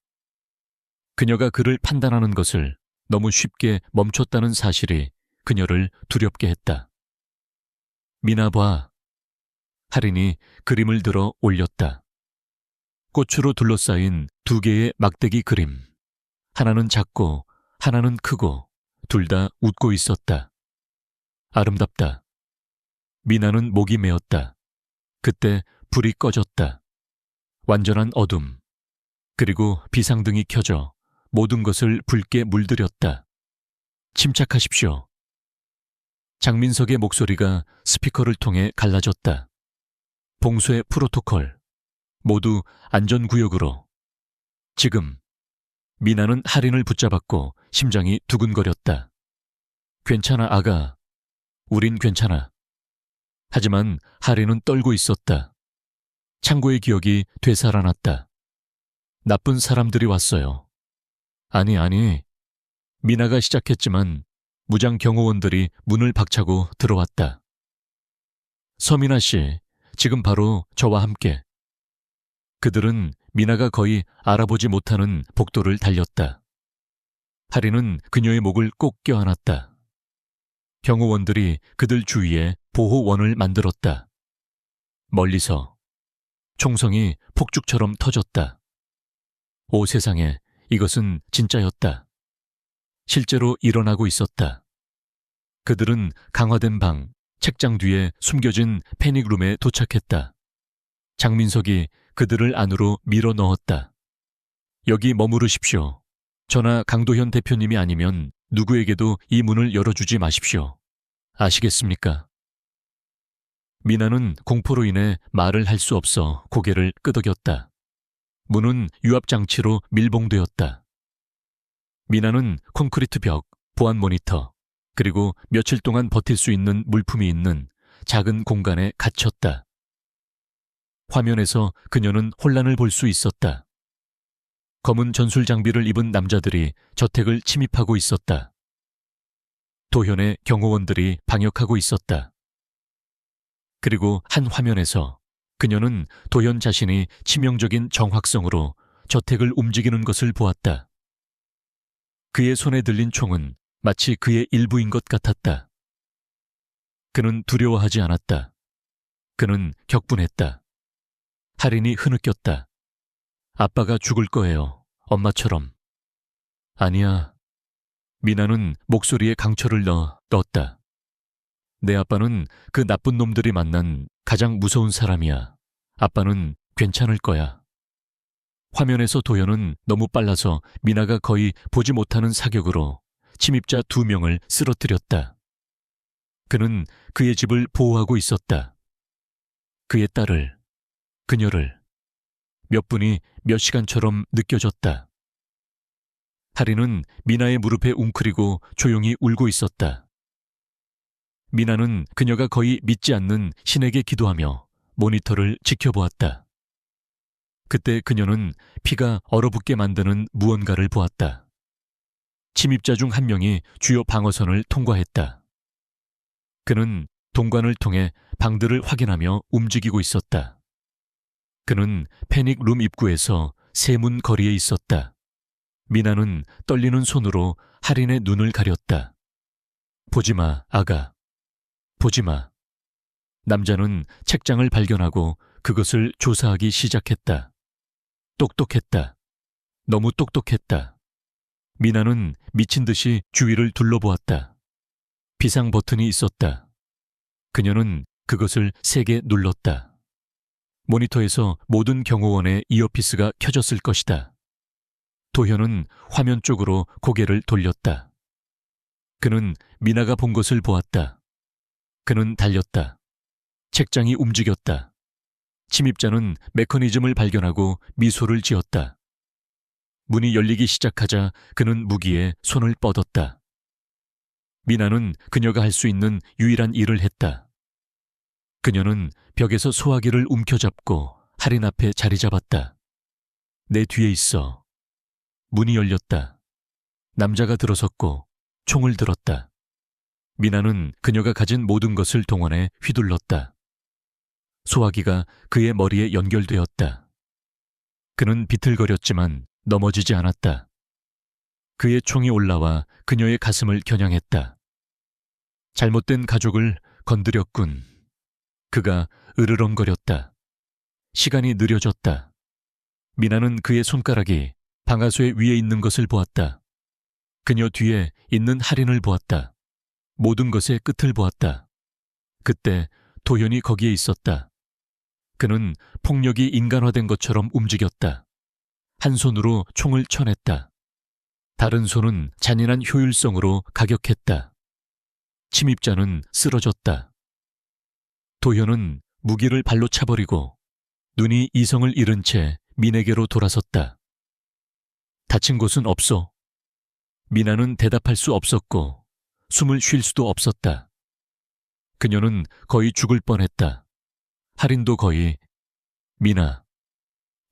Speaker 1: 그녀가 그를 판단하는 것을 너무 쉽게 멈췄다는 사실이 그녀를 두렵게 했다. 미나 봐. 할인이 그림을 들어 올렸다. 꽃으로 둘러싸인 두 개의 막대기 그림. 하나는 작고 하나는 크고 둘 다 웃고 있었다. 아름답다. 미나는 목이 메었다. 그때 불이 꺼졌다. 완전한 어둠. 그리고 비상등이 켜져 모든 것을 붉게 물들였다. 침착하십시오. 장민석의 목소리가 스피커를 통해 갈라졌다. 봉쇄 프로토콜. 모두 안전구역으로. 지금. 미나는 할인을 붙잡았고 심장이 두근거렸다. 괜찮아, 아가. 우린 괜찮아. 하지만 할인은 떨고 있었다. 창고의 기억이 되살아났다. 나쁜 사람들이 왔어요. 아니. 미나가 시작했지만 무장 경호원들이 문을 박차고 들어왔다. 서민아 씨, 지금 바로 저와 함께. 그들은 미나가 거의 알아보지 못하는 복도를 달렸다. 할인은 그녀의 목을 꼭 껴안았다. 경호원들이 그들 주위에 보호원을 만들었다. 멀리서 총성이 폭죽처럼 터졌다. 오 세상에, 이것은 진짜였다. 실제로 일어나고 있었다. 그들은 강화된 방, 책장 뒤에 숨겨진 패닉룸에 도착했다. 장민석이 그들을 안으로 밀어 넣었다. 여기 머무르십시오. 저나 강도현 대표님이 아니면 누구에게도 이 문을 열어주지 마십시오. 아시겠습니까? 미나는 공포로 인해 말을 할 수 없어 고개를 끄덕였다. 문은 유압장치로 밀봉되었다. 미나는 콘크리트 벽, 보안 모니터, 그리고 며칠 동안 버틸 수 있는 물품이 있는 작은 공간에 갇혔다. 화면에서 그녀는 혼란을 볼 수 있었다. 검은 전술 장비를 입은 남자들이 저택을 침입하고 있었다. 도현의 경호원들이 방역하고 있었다. 그리고 한 화면에서 그녀는 도현 자신이 치명적인 정확성으로 저택을 움직이는 것을 보았다. 그의 손에 들린 총은 마치 그의 일부인 것 같았다. 그는 두려워하지 않았다. 그는 격분했다. 할인이 흐느꼈다. 아빠가 죽을 거예요. 엄마처럼. 아니야. 미나는 목소리에 강철을 넣었다. 내 아빠는 그 나쁜 놈들이 만난 가장 무서운 사람이야. 아빠는 괜찮을 거야. 화면에서 도현은 너무 빨라서 미나가 거의 보지 못하는 사격으로 침입자 2명을 쓰러뜨렸다. 그는 그의 집을 보호하고 있었다. 그의 딸을, 그녀를. 몇 분이 몇 시간처럼 느껴졌다. 할인은 미나의 무릎에 웅크리고 조용히 울고 있었다. 미나는 그녀가 거의 믿지 않는 신에게 기도하며 모니터를 지켜보았다. 그때 그녀는 피가 얼어붙게 만드는 무언가를 보았다. 침입자 중 한 명이 주요 방어선을 통과했다. 그는 동관을 통해 방들을 확인하며 움직이고 있었다. 그는 패닉룸 입구에서 세문 거리에 있었다. 미나는 떨리는 손으로 할인의 눈을 가렸다. 보지마, 아가. 보지마. 남자는 책장을 발견하고 그것을 조사하기 시작했다. 똑똑했다. 너무 똑똑했다. 미나는 미친 듯이 주위를 둘러보았다. 비상 버튼이 있었다. 그녀는 그것을 세게 눌렀다. 모니터에서 모든 경호원의 이어피스가 켜졌을 것이다. 도현은 화면 쪽으로 고개를 돌렸다. 그는 미나가 본 것을 보았다. 그는 달렸다. 책장이 움직였다. 침입자는 메커니즘을 발견하고 미소를 지었다. 문이 열리기 시작하자 그는 무기에 손을 뻗었다. 미나는 그녀가 할 수 있는 유일한 일을 했다. 그녀는 벽에서 소화기를 움켜잡고 할인 앞에 자리 잡았다. 내 뒤에 있어. 문이 열렸다. 남자가 들어섰고 총을 들었다. 미나는 그녀가 가진 모든 것을 동원해 휘둘렀다. 소화기가 그의 머리에 연결되었다. 그는 비틀거렸지만 넘어지지 않았다. 그의 총이 올라와 그녀의 가슴을 겨냥했다. 잘못된 가족을 건드렸군. 그가 으르렁거렸다. 시간이 느려졌다. 미나는 그의 손가락이 방아쇠 위에 있는 것을 보았다. 그녀 뒤에 있는 할인을 보았다. 모든 것의 끝을 보았다. 그때 도현이 거기에 있었다. 그는 폭력이 인간화된 것처럼 움직였다. 한 손으로 총을 쳐냈다. 다른 손은 잔인한 효율성으로 가격했다. 침입자는 쓰러졌다. 도현은 무기를 발로 차버리고 눈이 이성을 잃은 채 민에게로 돌아섰다. 다친 곳은 없소. 미나는 대답할 수 없었고 숨을 쉴 수도 없었다. 그녀는 거의 죽을 뻔했다. 할인도 거의. 미나.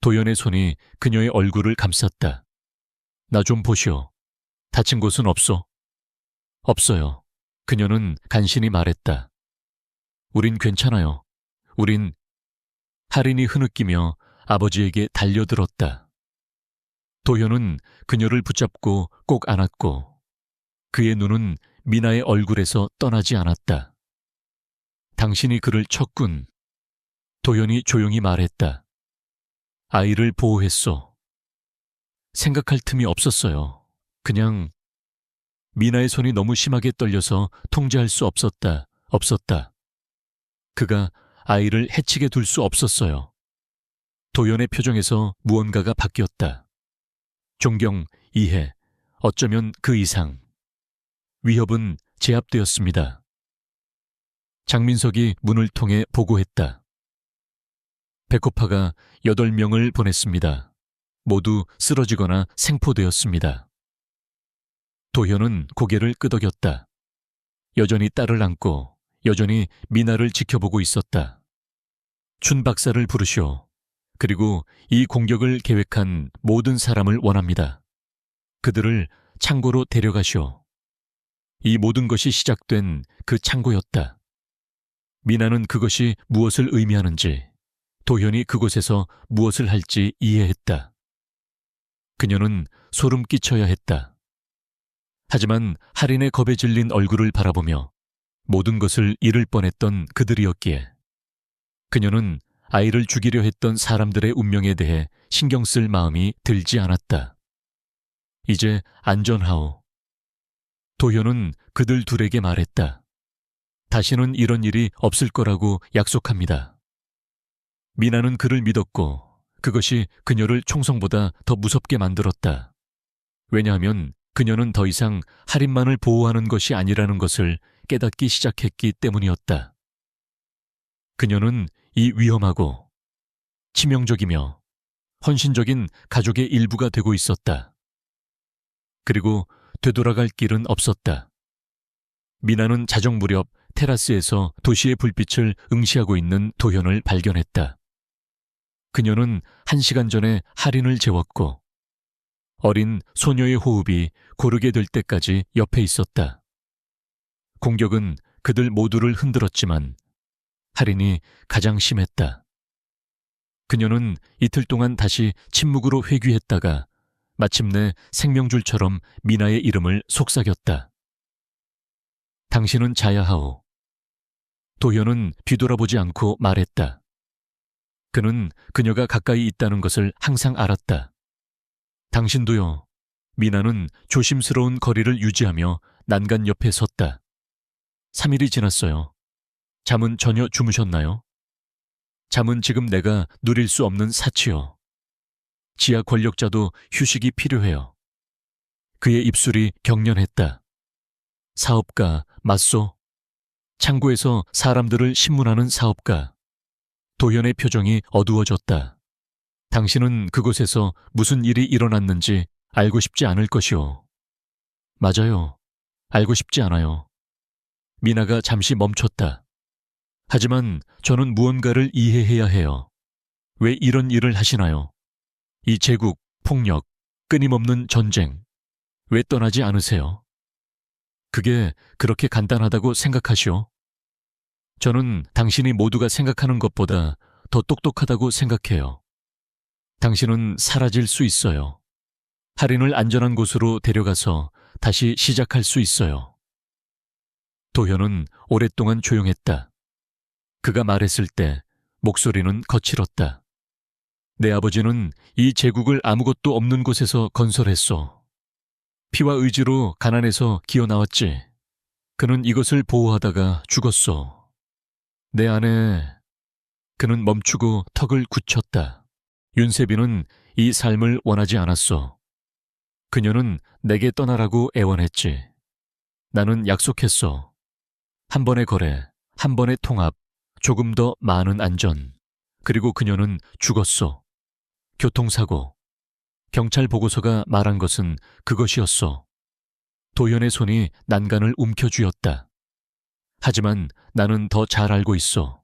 Speaker 1: 도연의 손이 그녀의 얼굴을 감쌌다. 나 좀 보시오. 다친 곳은 없소? 없어요. 그녀는 간신히 말했다. 우린 괜찮아요. 우린. 할인이 흐느끼며 아버지에게 달려들었다. 도현은 그녀를 붙잡고 꼭 안았고 그의 눈은 미나의 얼굴에서 떠나지 않았다. 당신이 그를 쳤군. 도현이 조용히 말했다. 아이를 보호했소. 생각할 틈이 없었어요. 그냥. 미나의 손이 너무 심하게 떨려서 통제할 수 없었다. 그가 아이를 해치게 둘 수 없었어요. 도연의 표정에서 무언가가 바뀌었다. 존경, 이해, 어쩌면 그 이상. 위협은 제압되었습니다. 장민석이 문을 통해 보고했다. 백호파가 8명을 보냈습니다. 모두 쓰러지거나 생포되었습니다. 도현은 고개를 끄덕였다. 여전히 딸을 안고 여전히 미나를 지켜보고 있었다. 춘 박사를 부르시오. 그리고 이 공격을 계획한 모든 사람을 원합니다. 그들을 창고로 데려가시오. 이 모든 것이 시작된 그 창고였다. 미나는 그것이 무엇을 의미하는지, 도현이 그곳에서 무엇을 할지 이해했다. 그녀는 소름 끼쳐야 했다. 하지만 할인의 겁에 질린 얼굴을 바라보며 모든 것을 잃을 뻔했던 그들이었기에 그녀는 아이를 죽이려 했던 사람들의 운명에 대해 신경 쓸 마음이 들지 않았다. 이제 안전하오. 도현은 그들 둘에게 말했다. 다시는 이런 일이 없을 거라고 약속합니다. 미나는 그를 믿었고 그것이 그녀를 총성보다 더 무섭게 만들었다. 왜냐하면 그녀는 더 이상 할인만을 보호하는 것이 아니라는 것을 깨닫기 시작했기 때문이었다. 그녀는 이 위험하고 치명적이며 헌신적인 가족의 일부가 되고 있었다. 그리고 되돌아갈 길은 없었다. 미나는 자정 무렵 테라스에서 도시의 불빛을 응시하고 있는 도현을 발견했다. 그녀는 1시간 전에 할인을 재웠고 어린 소녀의 호흡이 고르게 될 때까지 옆에 있었다. 공격은 그들 모두를 흔들었지만 할인이 가장 심했다. 그녀는 이틀 동안 다시 침묵으로 회귀했다가 마침내 생명줄처럼 미나의 이름을 속삭였다. 당신은 자야 하오. 도현은 뒤돌아보지 않고 말했다. 그는 그녀가 가까이 있다는 것을 항상 알았다. 당신도요. 미나는 조심스러운 거리를 유지하며 난간 옆에 섰다. 3일이 지났어요. 잠은 전혀 주무셨나요? 잠은 지금 내가 누릴 수 없는 사치요. 지하 권력자도 휴식이 필요해요. 그의 입술이 경련했다. 사업가 맞소? 창고에서 사람들을 신문하는 사업가. 도현의 표정이 어두워졌다. 당신은 그곳에서 무슨 일이 일어났는지 알고 싶지 않을 것이오. 맞아요. 알고 싶지 않아요. 미나가 잠시 멈췄다. 하지만 저는 무언가를 이해해야 해요. 왜 이런 일을 하시나요? 이 제국, 폭력, 끊임없는 전쟁. 왜 떠나지 않으세요? 그게 그렇게 간단하다고 생각하시오? 저는 당신이 모두가 생각하는 것보다 더 똑똑하다고 생각해요. 당신은 사라질 수 있어요. 할인을 안전한 곳으로 데려가서 다시 시작할 수 있어요. 도현은 오랫동안 조용했다. 그가 말했을 때 목소리는 거칠었다. 내 아버지는 이 제국을 아무것도 없는 곳에서 건설했소. 피와 의지로 가난해서 기어 나왔지. 그는 이것을 보호하다가 죽었소. 내 아내. 그는 멈추고 턱을 굳혔다. 윤세빈은 이 삶을 원하지 않았소. 그녀는 내게 떠나라고 애원했지. 나는 약속했소. 한 번의 거래, 한 번의 통합, 조금 더 많은 안전. 그리고 그녀는 죽었소. 교통사고. 경찰 보고서가 말한 것은 그것이었소. 도연의 손이 난간을 움켜쥐었다. 하지만 나는 더 잘 알고 있어.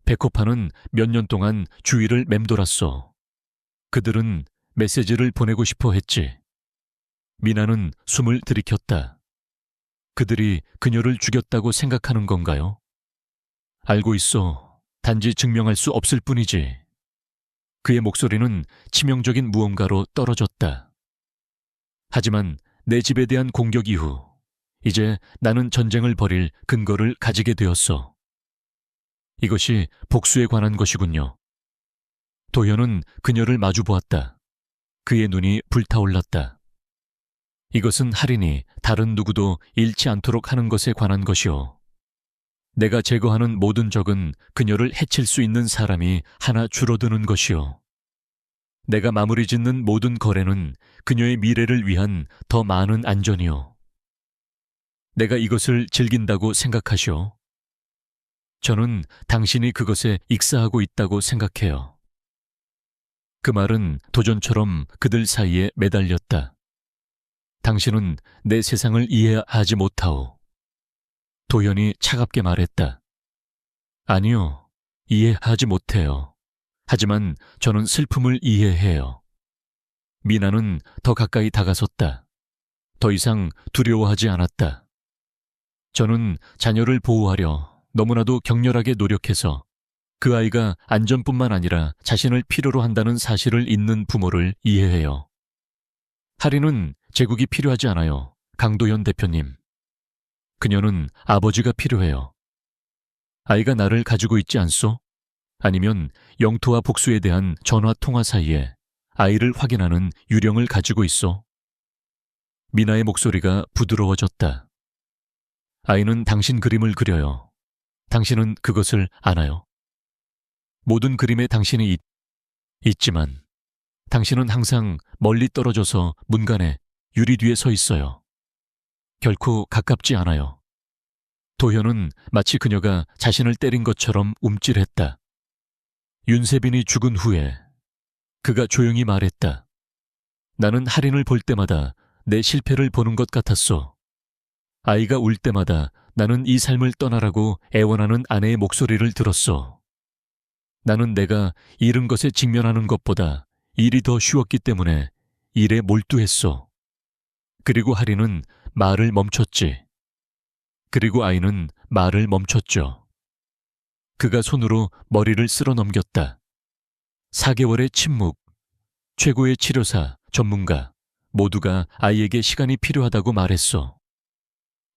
Speaker 1: 백호파는 몇 년 동안 주위를 맴돌았어. 그들은 메시지를 보내고 싶어 했지. 미나는 숨을 들이켰다. 그들이 그녀를 죽였다고 생각하는 건가요? 알고 있어. 단지 증명할 수 없을 뿐이지. 그의 목소리는 치명적인 무언가로 떨어졌다. 하지만 내 집에 대한 공격 이후 이제 나는 전쟁을 벌일 근거를 가지게 되었어. 이것이 복수에 관한 것이군요. 도현은 그녀를 마주 보았다. 그의 눈이 불타올랐다. 이것은 할인이 다른 누구도 잃지 않도록 하는 것에 관한 것이오. 내가 제거하는 모든 적은 그녀를 해칠 수 있는 사람이 하나 줄어드는 것이오. 내가 마무리 짓는 모든 거래는 그녀의 미래를 위한 더 많은 안전이오. 내가 이것을 즐긴다고 생각하시오. 저는 당신이 그것에 익사하고 있다고 생각해요. 그 말은 도전처럼 그들 사이에 매달렸다. 당신은 내 세상을 이해하지 못하오. 도연이 차갑게 말했다. 아니요, 이해하지 못해요. 하지만 저는 슬픔을 이해해요. 미나는 더 가까이 다가섰다. 더 이상 두려워하지 않았다. 저는 자녀를 보호하려 너무나도 격렬하게 노력해서 그 아이가 안전뿐만 아니라 자신을 필요로 한다는 사실을 잊는 부모를 이해해요. 할인은 제국이 필요하지 않아요. 강도현 대표님. 그녀는 아버지가 필요해요. 아이가 나를 가지고 있지 않소? 아니면 영토와 복수에 대한 전화 통화 사이에 아이를 확인하는 유령을 가지고 있소? 미나의 목소리가 부드러워졌다. 아이는 당신 그림을 그려요. 당신은 그것을 아나요? 모든 그림에 당신이 있지만 당신은 항상 멀리 떨어져서 문간에 유리 뒤에 서 있어요. 결코 가깝지 않아요. 도현은 마치 그녀가 자신을 때린 것처럼 움찔했다. 윤세빈이 죽은 후에 그가 조용히 말했다. 나는 할인을 볼 때마다 내 실패를 보는 것 같았어. 아이가 울 때마다 나는 이 삶을 떠나라고 애원하는 아내의 목소리를 들었어. 나는 내가 잃은 것에 직면하는 것보다 일이 더 쉬웠기 때문에 일에 몰두했어. 그리고 할인은 말을 멈췄지. 그리고 아이는 말을 멈췄죠. 그가 손으로 머리를 쓸어 넘겼다. 4개월의 침묵, 최고의 치료사, 전문가 모두가 아이에게 시간이 필요하다고 말했어.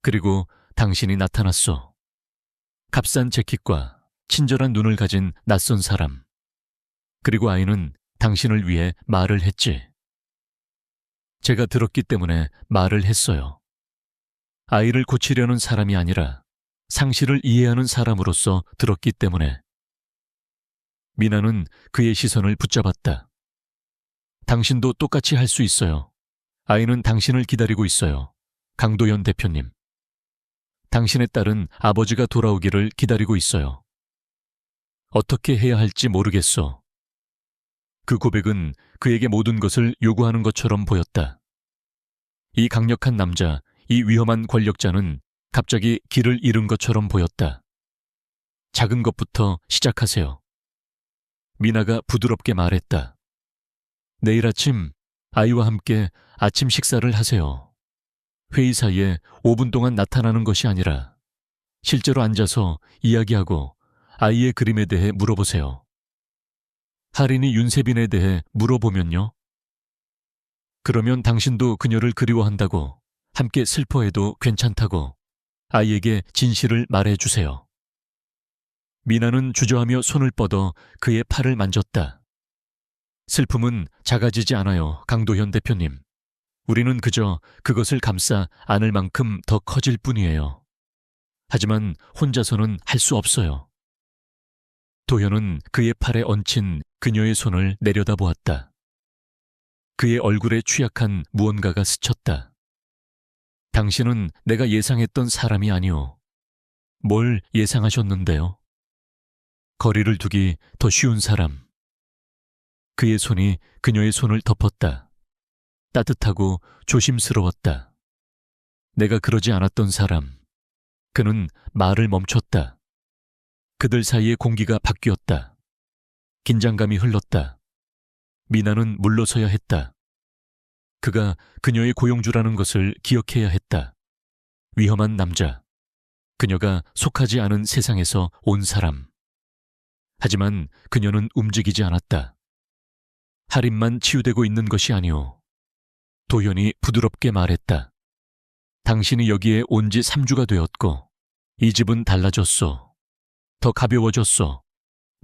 Speaker 1: 그리고 당신이 나타났어. 값싼 재킷과 친절한 눈을 가진 낯선 사람. 그리고 아이는 당신을 위해 말을 했지. 제가 들었기 때문에 말을 했어요. 아이를 고치려는 사람이 아니라 상실을 이해하는 사람으로서 들었기 때문에. 미나는 그의 시선을 붙잡았다. 당신도 똑같이 할 수 있어요. 아이는 당신을 기다리고 있어요. 강도현 대표님. 당신의 딸은 아버지가 돌아오기를 기다리고 있어요. 어떻게 해야 할지 모르겠어. 그 고백은 그에게 모든 것을 요구하는 것처럼 보였다. 이 강력한 남자, 이 위험한 권력자는 갑자기 길을 잃은 것처럼 보였다. 작은 것부터 시작하세요. 미나가 부드럽게 말했다. 내일 아침 아이와 함께 아침 식사를 하세요. 회의 사이에 5분 동안 나타나는 것이 아니라 실제로 앉아서 이야기하고 아이의 그림에 대해 물어보세요. 할인이 윤세빈에 대해 물어보면요. 그러면 당신도 그녀를 그리워한다고, 함께 슬퍼해도 괜찮다고 아이에게 진실을 말해주세요. 미나는 주저하며 손을 뻗어 그의 팔을 만졌다. 슬픔은 작아지지 않아요, 강도현 대표님. 우리는 그저 그것을 감싸 안을 만큼 더 커질 뿐이에요. 하지만 혼자서는 할 수 없어요. 도현은 그의 팔에 얹힌 그녀의 손을 내려다보았다. 그의 얼굴에 취약한 무언가가 스쳤다. 당신은 내가 예상했던 사람이 아니오. 뭘 예상하셨는데요? 거리를 두기 더 쉬운 사람. 그의 손이 그녀의 손을 덮었다. 따뜻하고 조심스러웠다. 내가 그러지 않았던 사람. 그는 말을 멈췄다. 그들 사이의 공기가 바뀌었다. 긴장감이 흘렀다. 미나는 물러서야 했다. 그가 그녀의 고용주라는 것을 기억해야 했다. 위험한 남자. 그녀가 속하지 않은 세상에서 온 사람. 하지만 그녀는 움직이지 않았다. 할인만 치유되고 있는 것이 아니오. 도현이 부드럽게 말했다. 당신이 여기에 온 지 3주가 되었고 이 집은 달라졌소. 더 가벼워졌소.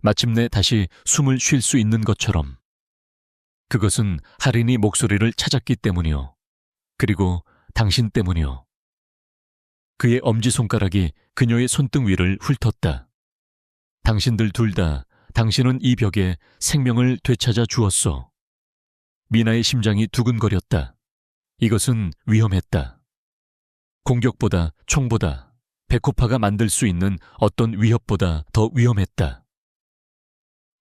Speaker 1: 마침내 다시 숨을 쉴 수 있는 것처럼. 그것은 할인이 목소리를 찾았기 때문이오. 그리고 당신 때문이오. 그의 엄지손가락이 그녀의 손등 위를 훑었다. 당신들 둘 다 당신은 이 벽에 생명을 되찾아 주었소. 미나의 심장이 두근거렸다. 이것은 위험했다. 공격보다 총보다 베코파가 만들 수 있는 어떤 위협보다 더 위험했다.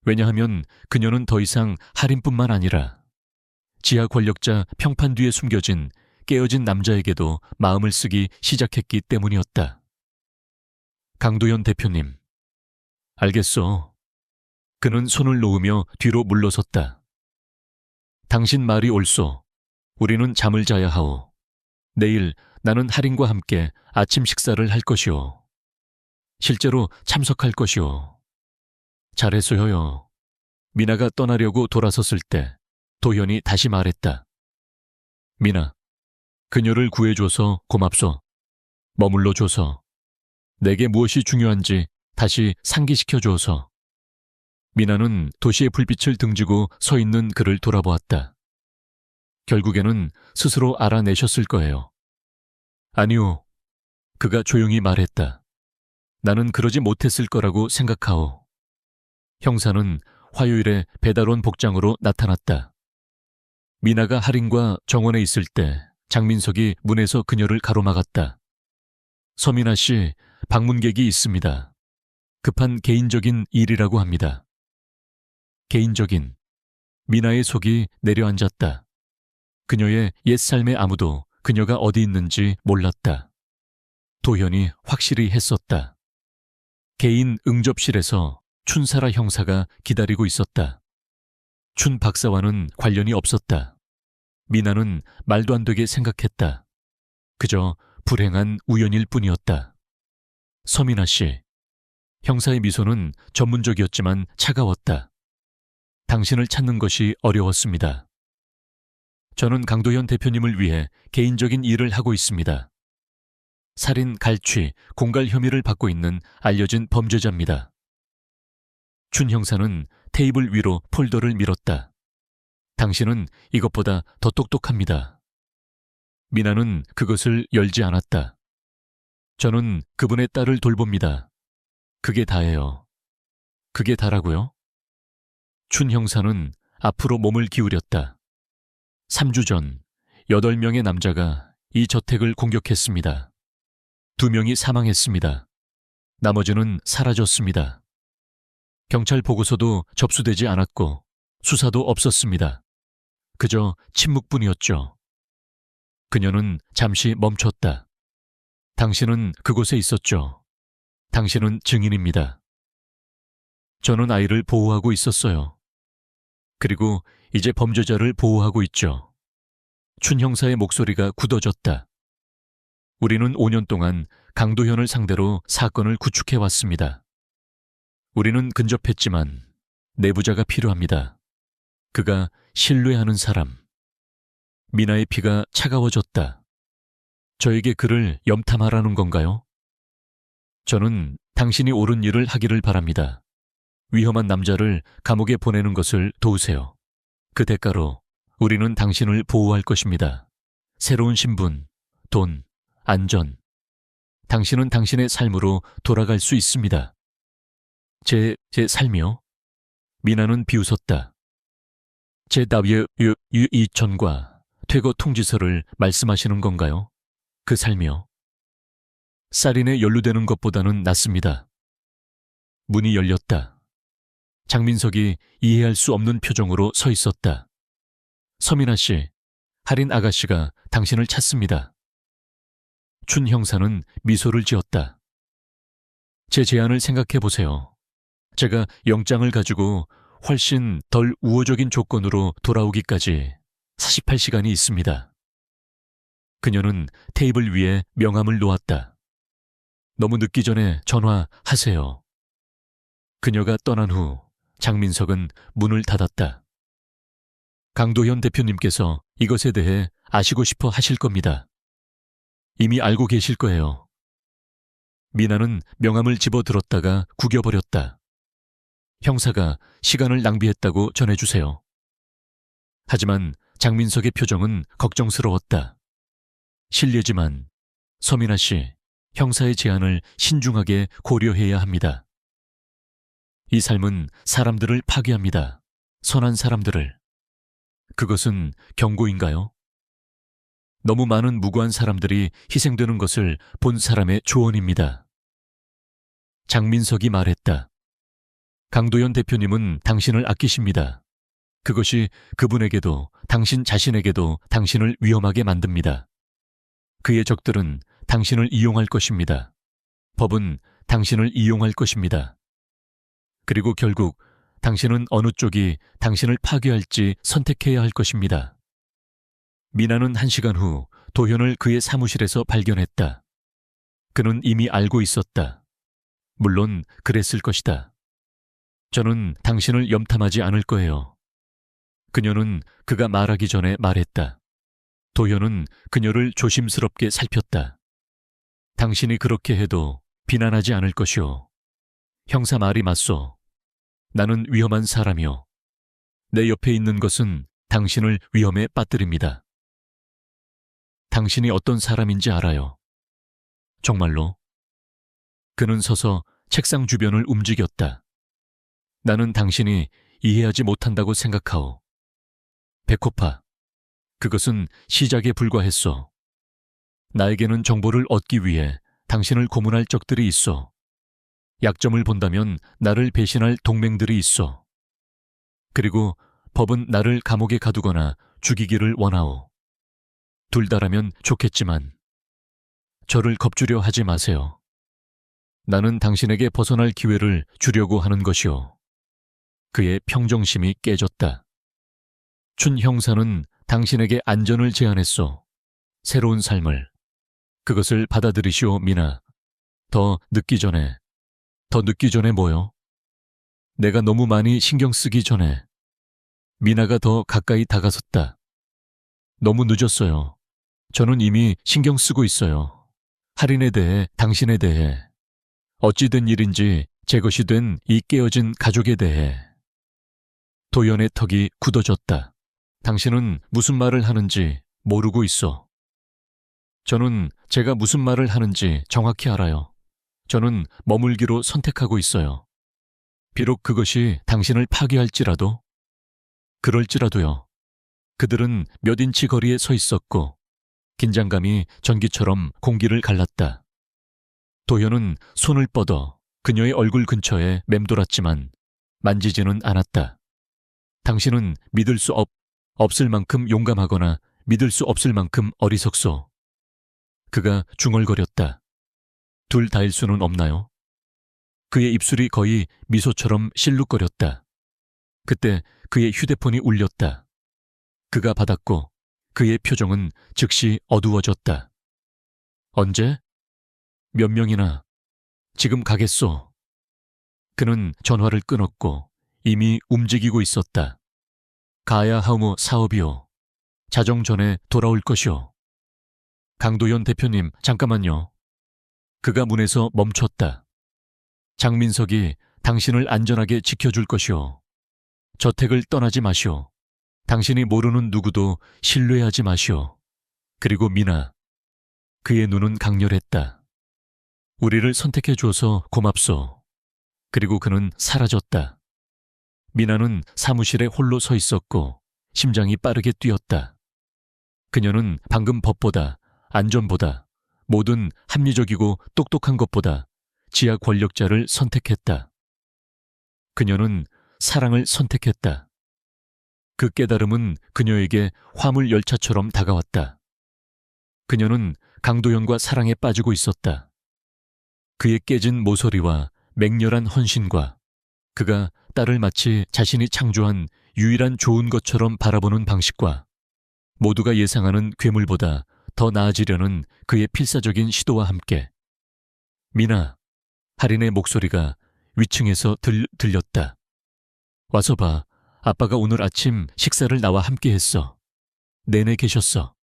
Speaker 1: 왜냐하면 그녀는 더 이상 할인뿐만 아니라 지하 권력자 평판 뒤에 숨겨진 깨어진 남자에게도 마음을 쓰기 시작했기 때문이었다. 강도현 대표님. 알겠소. 그는 손을 놓으며 뒤로 물러섰다. 당신 말이 옳소. 우리는 잠을 자야 하오. 내일 나는 할인과 함께 아침 식사를 할 것이오. 실제로 참석할 것이오. 잘했어요. 미나가 떠나려고 돌아섰을 때 도현이 다시 말했다. 미나, 그녀를 구해줘서 고맙소. 머물러줘서. 내게 무엇이 중요한지 다시 상기시켜줘서. 미나는 도시의 불빛을 등지고 서 있는 그를 돌아보았다. 결국에는 스스로 알아내셨을 거예요. 아니오. 그가 조용히 말했다. 나는 그러지 못했을 거라고 생각하오. 형사는 화요일에 배달원 복장으로 나타났다. 미나가 할인과 정원에 있을 때 장민석이 문에서 그녀를 가로막았다. 서민아 씨, 방문객이 있습니다. 급한 개인적인 일이라고 합니다. 개인적인. 미나의 속이 내려앉았다. 그녀의 옛삶의 아무도 그녀가 어디 있는지 몰랐다. 도현이 확실히 했었다. 개인 응접실에서 춘사라 형사가 기다리고 있었다. 춘 박사와는 관련이 없었다. 미나는 말도 안 되게 생각했다. 그저 불행한 우연일 뿐이었다. 서민아 씨. 형사의 미소는 전문적이었지만 차가웠다. 당신을 찾는 것이 어려웠습니다. 저는 강도현 대표님을 위해 개인적인 일을 하고 있습니다. 살인, 갈취, 공갈 혐의를 받고 있는 알려진 범죄자입니다. 춘 형사는 테이블 위로 폴더를 밀었다. 당신은 이것보다 더 똑똑합니다. 미나는 그것을 열지 않았다. 저는 그분의 딸을 돌봅니다. 그게 다예요. 그게 다라고요? 춘 형사는 앞으로 몸을 기울였다. 3주 전 8명의 남자가 이 저택을 공격했습니다. 2명이 사망했습니다. 나머지는 사라졌습니다. 경찰 보고서도 접수되지 않았고 수사도 없었습니다. 그저 침묵뿐이었죠. 그녀는 잠시 멈췄다. 당신은 그곳에 있었죠. 당신은 증인입니다. 저는 아이를 보호하고 있었어요. 그리고 이제 범죄자를 보호하고 있죠. 춘 형사의 목소리가 굳어졌다. 우리는 5년 동안 강도현을 상대로 사건을 구축해왔습니다. 우리는 근접했지만 내부자가 필요합니다. 그가 신뢰하는 사람. 미나의 피가 차가워졌다. 저에게 그를 염탐하라는 건가요? 저는 당신이 옳은 일을 하기를 바랍니다. 위험한 남자를 감옥에 보내는 것을 도우세요. 그 대가로 우리는 당신을 보호할 것입니다. 새로운 신분, 돈, 안전. 당신은 당신의 삶으로 돌아갈 수 있습니다. 제 삶이요? 미나는 비웃었다. 제 나비의 유이천과 퇴거 통지서를 말씀하시는 건가요? 그 삶이요? 살인에 연루되는 것보다는 낫습니다. 문이 열렸다. 장민석이 이해할 수 없는 표정으로 서 있었다. 서민아 씨, 할인 아가씨가 당신을 찾습니다. 춘 형사는 미소를 지었다. 제 제안을 생각해 보세요. 제가 영장을 가지고 훨씬 덜 우호적인 조건으로 돌아오기까지 48시간이 있습니다. 그녀는 테이블 위에 명함을 놓았다. 너무 늦기 전에 전화하세요. 그녀가 떠난 후 장민석은 문을 닫았다. 강도현 대표님께서 이것에 대해 아시고 싶어 하실 겁니다. 이미 알고 계실 거예요. 미나는 명함을 집어들었다가 구겨버렸다. 형사가 시간을 낭비했다고 전해주세요. 하지만 장민석의 표정은 걱정스러웠다. 실례지만 서민아 씨, 형사의 제안을 신중하게 고려해야 합니다. 이 삶은 사람들을 파괴합니다. 선한 사람들을. 그것은 경고인가요? 너무 많은 무고한 사람들이 희생되는 것을 본 사람의 조언입니다. 장민석이 말했다. 강도현 대표님은 당신을 아끼십니다. 그것이 그분에게도 당신 자신에게도 당신을 위험하게 만듭니다. 그의 적들은 당신을 이용할 것입니다. 법은 당신을 이용할 것입니다. 그리고 결국 당신은 어느 쪽이 당신을 파괴할지 선택해야 할 것입니다. 미나는 1시간 후 도현을 그의 사무실에서 발견했다. 그는 이미 알고 있었다. 물론 그랬을 것이다. 저는 당신을 염탐하지 않을 거예요. 그녀는 그가 말하기 전에 말했다. 도현은 그녀를 조심스럽게 살폈다. 당신이 그렇게 해도 비난하지 않을 것이오. 형사 말이 맞소. 나는 위험한 사람이오. 내 옆에 있는 것은 당신을 위험에 빠뜨립니다. 당신이 어떤 사람인지 알아요. 정말로? 그는 서서 책상 주변을 움직였다. 나는 당신이 이해하지 못한다고 생각하오. 배고파. 그것은 시작에 불과했소. 나에게는 정보를 얻기 위해 당신을 고문할 적들이 있어. 약점을 본다면 나를 배신할 동맹들이 있어. 그리고 법은 나를 감옥에 가두거나 죽이기를 원하오. 둘 다라면 좋겠지만 저를 겁주려 하지 마세요. 나는 당신에게 벗어날 기회를 주려고 하는 것이오. 그의 평정심이 깨졌다. 춘 형사는 당신에게 안전을 제안했소. 새로운 삶을. 그것을 받아들이시오, 미나. 더 늦기 전에 뭐요? 내가 너무 많이 신경 쓰기 전에. 미나가 더 가까이 다가섰다. 너무 늦었어요. 저는 이미 신경 쓰고 있어요. 할인에 대해, 당신에 대해. 어찌된 일인지 제 것이 된 이 깨어진 가족에 대해. 도연의 턱이 굳어졌다. 당신은 무슨 말을 하는지 모르고 있어. 저는 제가 무슨 말을 하는지 정확히 알아요. 저는 머물기로 선택하고 있어요. 비록 그것이 당신을 파괴할지라도, 그럴지라도요. 그들은 몇 인치 거리에 서 있었고 긴장감이 전기처럼 공기를 갈랐다. 도현은 손을 뻗어 그녀의 얼굴 근처에 맴돌았지만 만지지는 않았다. 당신은 믿을 수 없을 만큼 용감하거나 믿을 수 없을 만큼 어리석소. 그가 중얼거렸다. 둘 다일 수는 없나요? 그의 입술이 거의 미소처럼 실룩거렸다. 그때 그의 휴대폰이 울렸다. 그가 받았고 그의 표정은 즉시 어두워졌다. 언제? 몇 명이나? 지금 가겠소. 그는 전화를 끊었고 이미 움직이고 있었다. 가야 하무 사업이요. 자정 전에 돌아올 것이오. 강도현 대표님, 잠깐만요. 그가 문에서 멈췄다. 장민석이 당신을 안전하게 지켜줄 것이오. 저택을 떠나지 마시오. 당신이 모르는 누구도 신뢰하지 마시오. 그리고 미나, 그의 눈은 강렬했다. 우리를 선택해 줘서 고맙소. 그리고 그는 사라졌다. 미나는 사무실에 홀로 서 있었고 심장이 빠르게 뛰었다. 그녀는 방금 법보다, 안전보다, 모든 합리적이고 똑똑한 것보다 지하 권력자를 선택했다. 그녀는 사랑을 선택했다. 그 깨달음은 그녀에게 화물 열차처럼 다가왔다. 그녀는 강도현과 사랑에 빠지고 있었다. 그의 깨진 모서리와 맹렬한 헌신과 그가 딸을 마치 자신이 창조한 유일한 좋은 것처럼 바라보는 방식과 모두가 예상하는 괴물보다 더 나아지려는 그의 필사적인 시도와 함께 미나, 할인의 목소리가 위층에서 들렸다. 와서 봐. 아빠가 오늘 아침 식사를 나와 함께 했어. 내내 계셨어.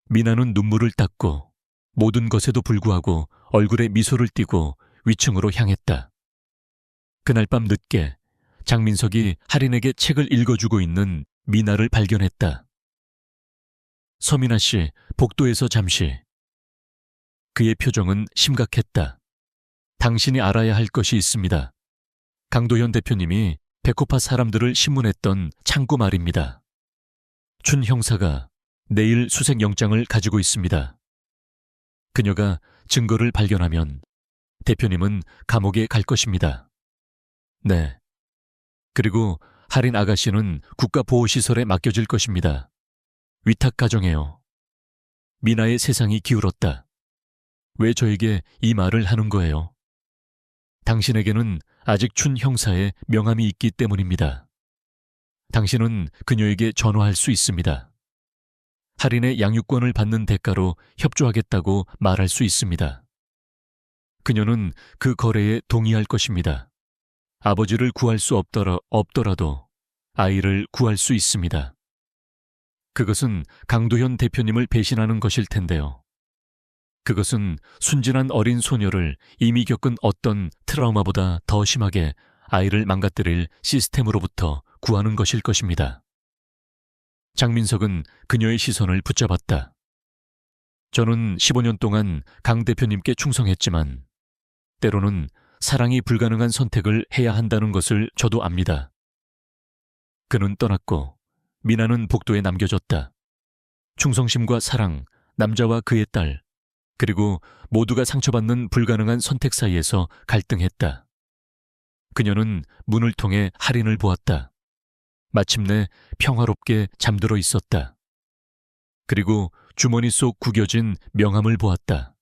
Speaker 1: 미나는 눈물을 닦고 모든 것에도 불구하고 얼굴에 미소를 띠고 위층으로 향했다. 그날 밤 늦게 장민석이 할인에게 책을 읽어주고 있는 미나를 발견했다. 서민아 씨, 복도에서 잠시. 그의 표정은 심각했다. 당신이 알아야 할 것이 있습니다. 강도현 대표님이 백호파 사람들을 신문했던 창구 말입니다. 춘 형사가 내일 수색영장을 가지고 있습니다. 그녀가 증거를 발견하면 대표님은 감옥에 갈 것입니다. 네. 그리고 할인 아가씨는 국가보호시설에 맡겨질 것입니다. 위탁가정에요. 미나의 세상이 기울었다. 왜 저에게 이 말을 하는 거예요? 당신에게는 아직 춘 형사의 명함이 있기 때문입니다. 당신은 그녀에게 전화할 수 있습니다. 할인의 양육권을 받는 대가로 협조하겠다고 말할 수 있습니다. 그녀는 그 거래에 동의할 것입니다. 아버지를 구할 수 없더라도 아이를 구할 수 있습니다. 그것은 강도현 대표님을 배신하는 것일 텐데요. 그것은 순진한 어린 소녀를 이미 겪은 어떤 트라우마보다 더 심하게 아이를 망가뜨릴 시스템으로부터 구하는 것일 것입니다. 장민석은 그녀의 시선을 붙잡았다. 저는 15년 동안 강 대표님께 충성했지만 때로는 사랑이 불가능한 선택을 해야 한다는 것을 저도 압니다. 그는 떠났고 미나는 복도에 남겨졌다. 충성심과 사랑, 남자와 그의 딸, 그리고 모두가 상처받는 불가능한 선택 사이에서 갈등했다. 그녀는 문을 통해 할인을 보았다. 마침내 평화롭게 잠들어 있었다. 그리고 주머니 속 구겨진 명함을 보았다.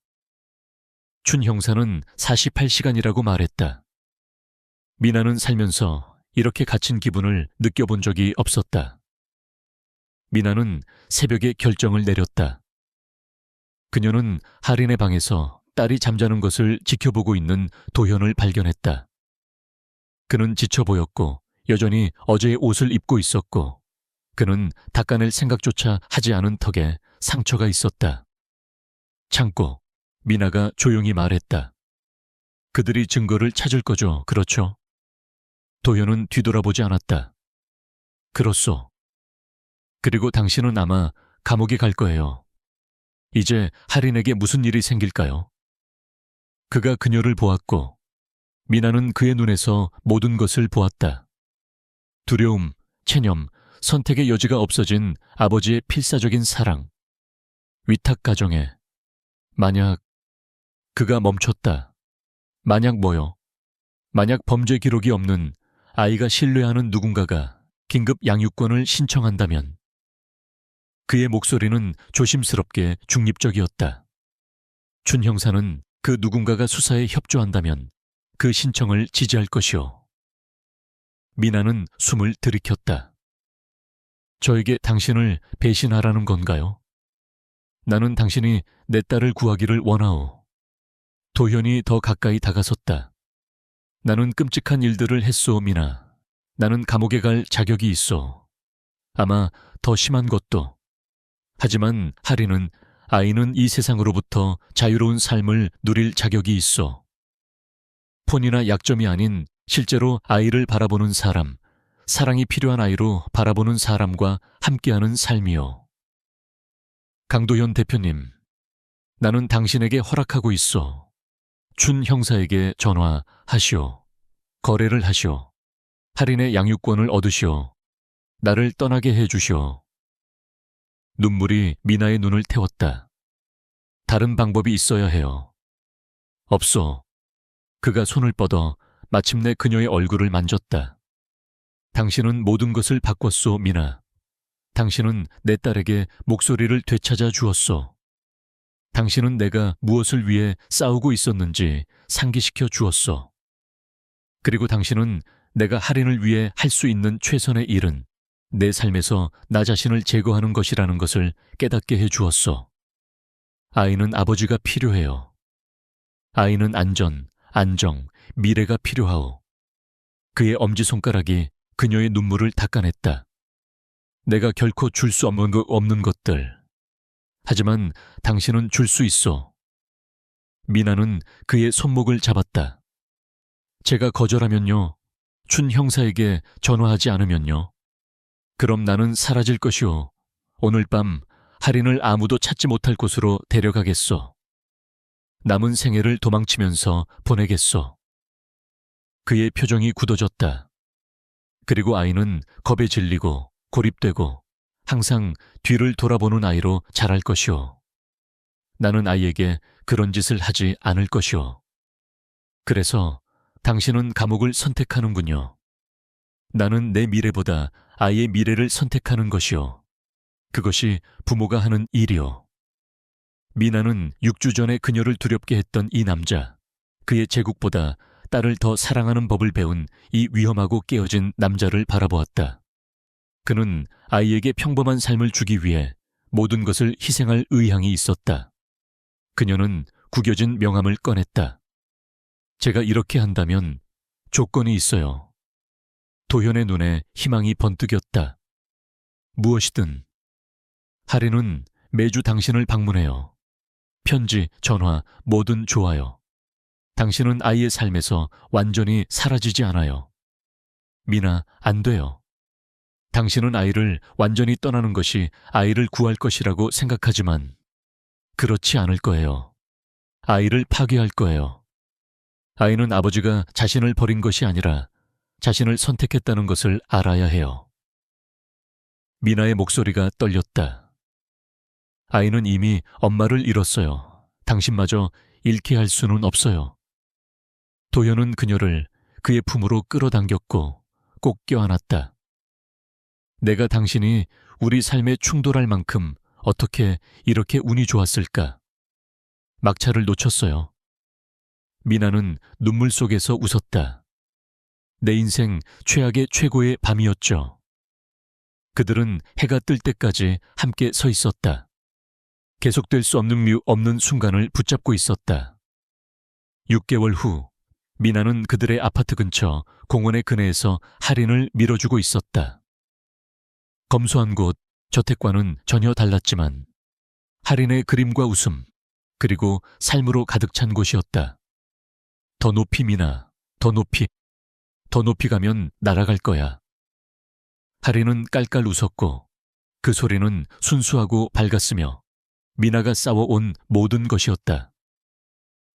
Speaker 1: 춘 형사는 48시간이라고 말했다. 미나는 살면서 이렇게 갇힌 기분을 느껴본 적이 없었다. 미나는 새벽에 결정을 내렸다. 그녀는 할인의 방에서 딸이 잠자는 것을 지켜보고 있는 도현을 발견했다. 그는 지쳐 보였고 여전히 어제의 옷을 입고 있었고 그는 닦아낼 생각조차 하지 않은 턱에 상처가 있었다. 참고 미나가 조용히 말했다. 그들이 증거를 찾을 거죠, 그렇죠? 도현은 뒤돌아보지 않았다. 그렇소. 그리고 당신은 아마 감옥에 갈 거예요. 이제 할인에게 무슨 일이 생길까요? 그가 그녀를 보았고 미나는 그의 눈에서 모든 것을 보았다. 두려움, 체념, 선택의 여지가 없어진 아버지의 필사적인 사랑. 위탁 가정에 만약 그가 멈췄다. 만약 뭐요? 만약 범죄 기록이 없는 아이가 신뢰하는 누군가가 긴급 양육권을 신청한다면 그의 목소리는 조심스럽게 중립적이었다. 춘 형사는 그 누군가가 수사에 협조한다면 그 신청을 지지할 것이오. 미나는 숨을 들이켰다. 저에게 당신을 배신하라는 건가요? 나는 당신이 내 딸을 구하기를 원하오. 도현이 더 가까이 다가섰다. 나는 끔찍한 일들을 했소, 미나. 나는 감옥에 갈 자격이 있어. 아마 더 심한 것도. 하지만 할인은 아이는 이 세상으로부터 자유로운 삶을 누릴 자격이 있어. 폰이나 약점이 아닌 실제로 아이를 바라보는 사람, 사랑이 필요한 아이로 바라보는 사람과 함께하는 삶이요. 강도현 대표님, 나는 당신에게 허락하고 있어. 춘 형사에게 전화하시오. 거래를 하시오. 할인의 양육권을 얻으시오. 나를 떠나게 해주시오. 눈물이 미나의 눈을 태웠다. 다른 방법이 있어야 해요. 없소. 그가 손을 뻗어 마침내 그녀의 얼굴을 만졌다. 당신은 모든 것을 바꿨소, 미나. 당신은 내 딸에게 목소리를 되찾아 주었소. 당신은 내가 무엇을 위해 싸우고 있었는지 상기시켜 주었소. 그리고 당신은 내가 할인을 위해 할 수 있는 최선의 일은 내 삶에서 나 자신을 제거하는 것이라는 것을 깨닫게 해 주었소. 아이는 아버지가 필요해요. 아이는 안전, 안정, 미래가 필요하오. 그의 엄지손가락이 그녀의 눈물을 닦아냈다. 내가 결코 줄 수 없는 것들. 하지만 당신은 줄 수 있어. 미나는 그의 손목을 잡았다. 제가 거절하면요. 춘 형사에게 전화하지 않으면요. 그럼 나는 사라질 것이오. 오늘 밤 할인을 아무도 찾지 못할 곳으로 데려가겠소. 남은 생애를 도망치면서 보내겠소. 그의 표정이 굳어졌다. 그리고 아이는 겁에 질리고 고립되고 항상 뒤를 돌아보는 아이로 자랄 것이오. 나는 아이에게 그런 짓을 하지 않을 것이오. 그래서 당신은 감옥을 선택하는군요. 나는 내 미래보다 아이의 미래를 선택하는 것이오. 그것이 부모가 하는 일이오. 미나는 6주 전에 그녀를 두렵게 했던 이 남자, 그의 제국보다 딸을 더 사랑하는 법을 배운 이 위험하고 깨어진 남자를 바라보았다. 그는 아이에게 평범한 삶을 주기 위해 모든 것을 희생할 의향이 있었다. 그녀는 구겨진 명함을 꺼냈다. 제가 이렇게 한다면 조건이 있어요. 도현의 눈에 희망이 번뜩였다. 무엇이든. 할인은 매주 당신을 방문해요. 편지, 전화, 뭐든 좋아요. 당신은 아이의 삶에서 완전히 사라지지 않아요. 미나, 안 돼요. 당신은 아이를 완전히 떠나는 것이 아이를 구할 것이라고 생각하지만 그렇지 않을 거예요. 아이를 파괴할 거예요. 아이는 아버지가 자신을 버린 것이 아니라 자신을 선택했다는 것을 알아야 해요. 미나의 목소리가 떨렸다. 아이는 이미 엄마를 잃었어요. 당신마저 잃게 할 수는 없어요. 도현은 그녀를 그의 품으로 끌어당겼고 꼭 껴안았다. 내가 당신이 우리 삶에 충돌할 만큼 어떻게 이렇게 운이 좋았을까? 막차를 놓쳤어요. 미나는 눈물 속에서 웃었다. 내 인생 최악의 최고의 밤이었죠. 그들은 해가 뜰 때까지 함께 서 있었다. 계속될 수 없는 순간을 붙잡고 있었다. 6개월 후 미나는 그들의 아파트 근처 공원의 그네에서 할인을 밀어주고 있었다. 검소한 곳, 저택과는 전혀 달랐지만 할인의 그림과 웃음, 그리고 삶으로 가득 찬 곳이었다. 더 높이 미나, 더 높이 가면 날아갈 거야. 할인은 깔깔 웃었고 그 소리는 순수하고 밝았으며 미나가 싸워온 모든 것이었다.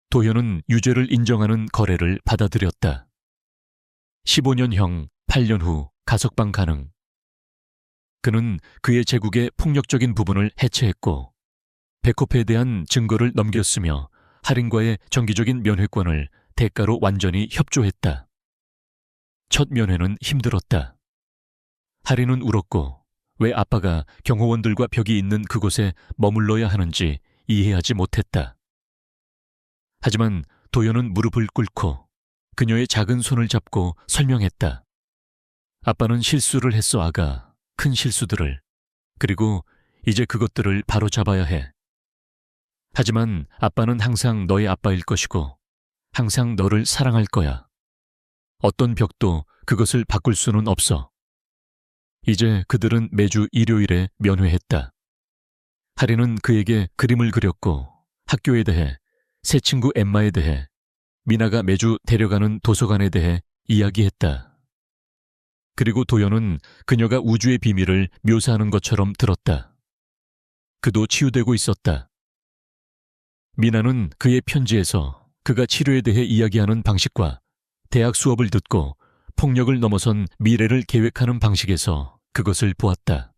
Speaker 1: 도현은 유죄를 인정하는 거래를 받아들였다. 15년형 8년 후 가석방 가능. 그는 그의 제국의 폭력적인 부분을 해체했고 베코페에 대한 증거를 넘겼으며 할인과의 정기적인 면회권을 대가로 완전히 협조했다. 첫 면회는 힘들었다. 할인은 울었고 왜 아빠가 경호원들과 벽이 있는 그곳에 머물러야 하는지 이해하지 못했다. 하지만 도연은 무릎을 꿇고 그녀의 작은 손을 잡고 설명했다. 아빠는 실수를 했어, 아가. 큰 실수들을. 그리고 이제 그것들을 바로 잡아야 해. 하지만 아빠는 항상 너의 아빠일 것이고 항상 너를 사랑할 거야. 어떤 벽도 그것을 바꿀 수는 없어. 이제 그들은 매주 일요일에 면회했다. 하리는 그에게 그림을 그렸고 학교에 대해, 새 친구 엠마에 대해, 미나가 매주 데려가는 도서관에 대해 이야기했다. 그리고 도연은 그녀가 우주의 비밀을 묘사하는 것처럼 들었다. 그도 치유되고 있었다. 미나는 그의 편지에서 그가 치료에 대해 이야기하는 방식과 대학 수업을 듣고 폭력을 넘어선 미래를 계획하는 방식에서 그것을 보았다.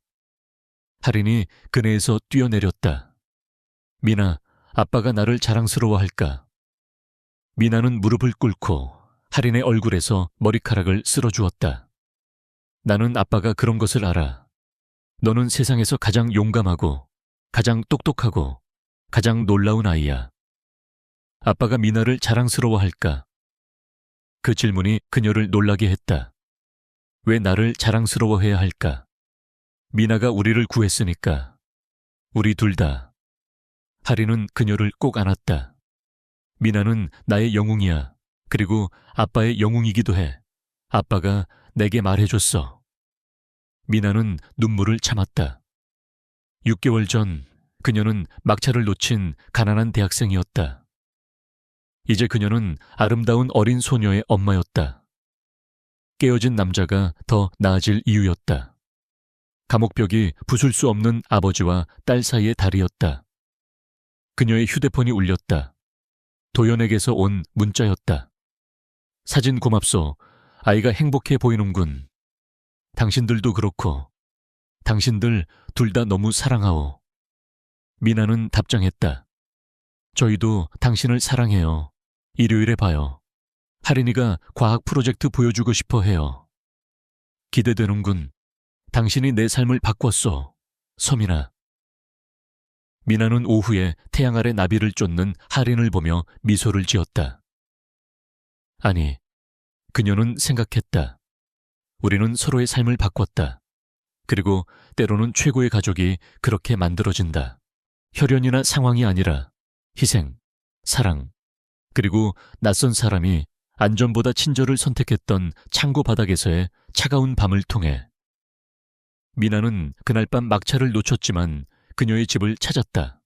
Speaker 1: 할인이 그네에서 뛰어내렸다. 미나, 아빠가 나를 자랑스러워할까? 미나는 무릎을 꿇고 할인의 얼굴에서 머리카락을 쓸어주었다. 나는 아빠가 그런 것을 알아. 너는 세상에서 가장 용감하고 가장 똑똑하고 가장 놀라운 아이야. 아빠가 미나를 자랑스러워할까? 그 질문이 그녀를 놀라게 했다. 왜 나를 자랑스러워해야 할까? 미나가 우리를 구했으니까. 우리 둘 다. 할인은 그녀를 꼭 안았다. 미나는 나의 영웅이야. 그리고 아빠의 영웅이기도 해. 아빠가 내게 말해줬어. 미나는 눈물을 참았다. 6개월 전 그녀는 막차를 놓친 가난한 대학생이었다. 이제 그녀는 아름다운 어린 소녀의 엄마였다. 깨어진 남자가 더 나아질 이유였다. 감옥벽이 부술 수 없는 아버지와 딸 사이의 다리였다. 그녀의 휴대폰이 울렸다. 도연에게서 온 문자였다. 사진 고맙소. 아이가 행복해 보이는군. 당신들도 그렇고 당신들 둘 다 너무 사랑하오. 미나는 답장했다. 저희도 당신을 사랑해요. 일요일에 봐요. 할인이가 과학 프로젝트 보여주고 싶어 해요. 기대되는군. 당신이 내 삶을 바꿨어. 서민아. 미나는 오후에 태양 아래 나비를 쫓는 할인을 보며 미소를 지었다. 아니, 그녀는 생각했다. 우리는 서로의 삶을 바꿨다. 그리고 때로는 최고의 가족이 그렇게 만들어진다. 혈연이나 상황이 아니라 희생, 사랑, 그리고 낯선 사람이 안전보다 친절을 선택했던 창고 바닥에서의 차가운 밤을 통해 미나는 그날 밤 막차를 놓쳤지만 그녀의 집을 찾았다.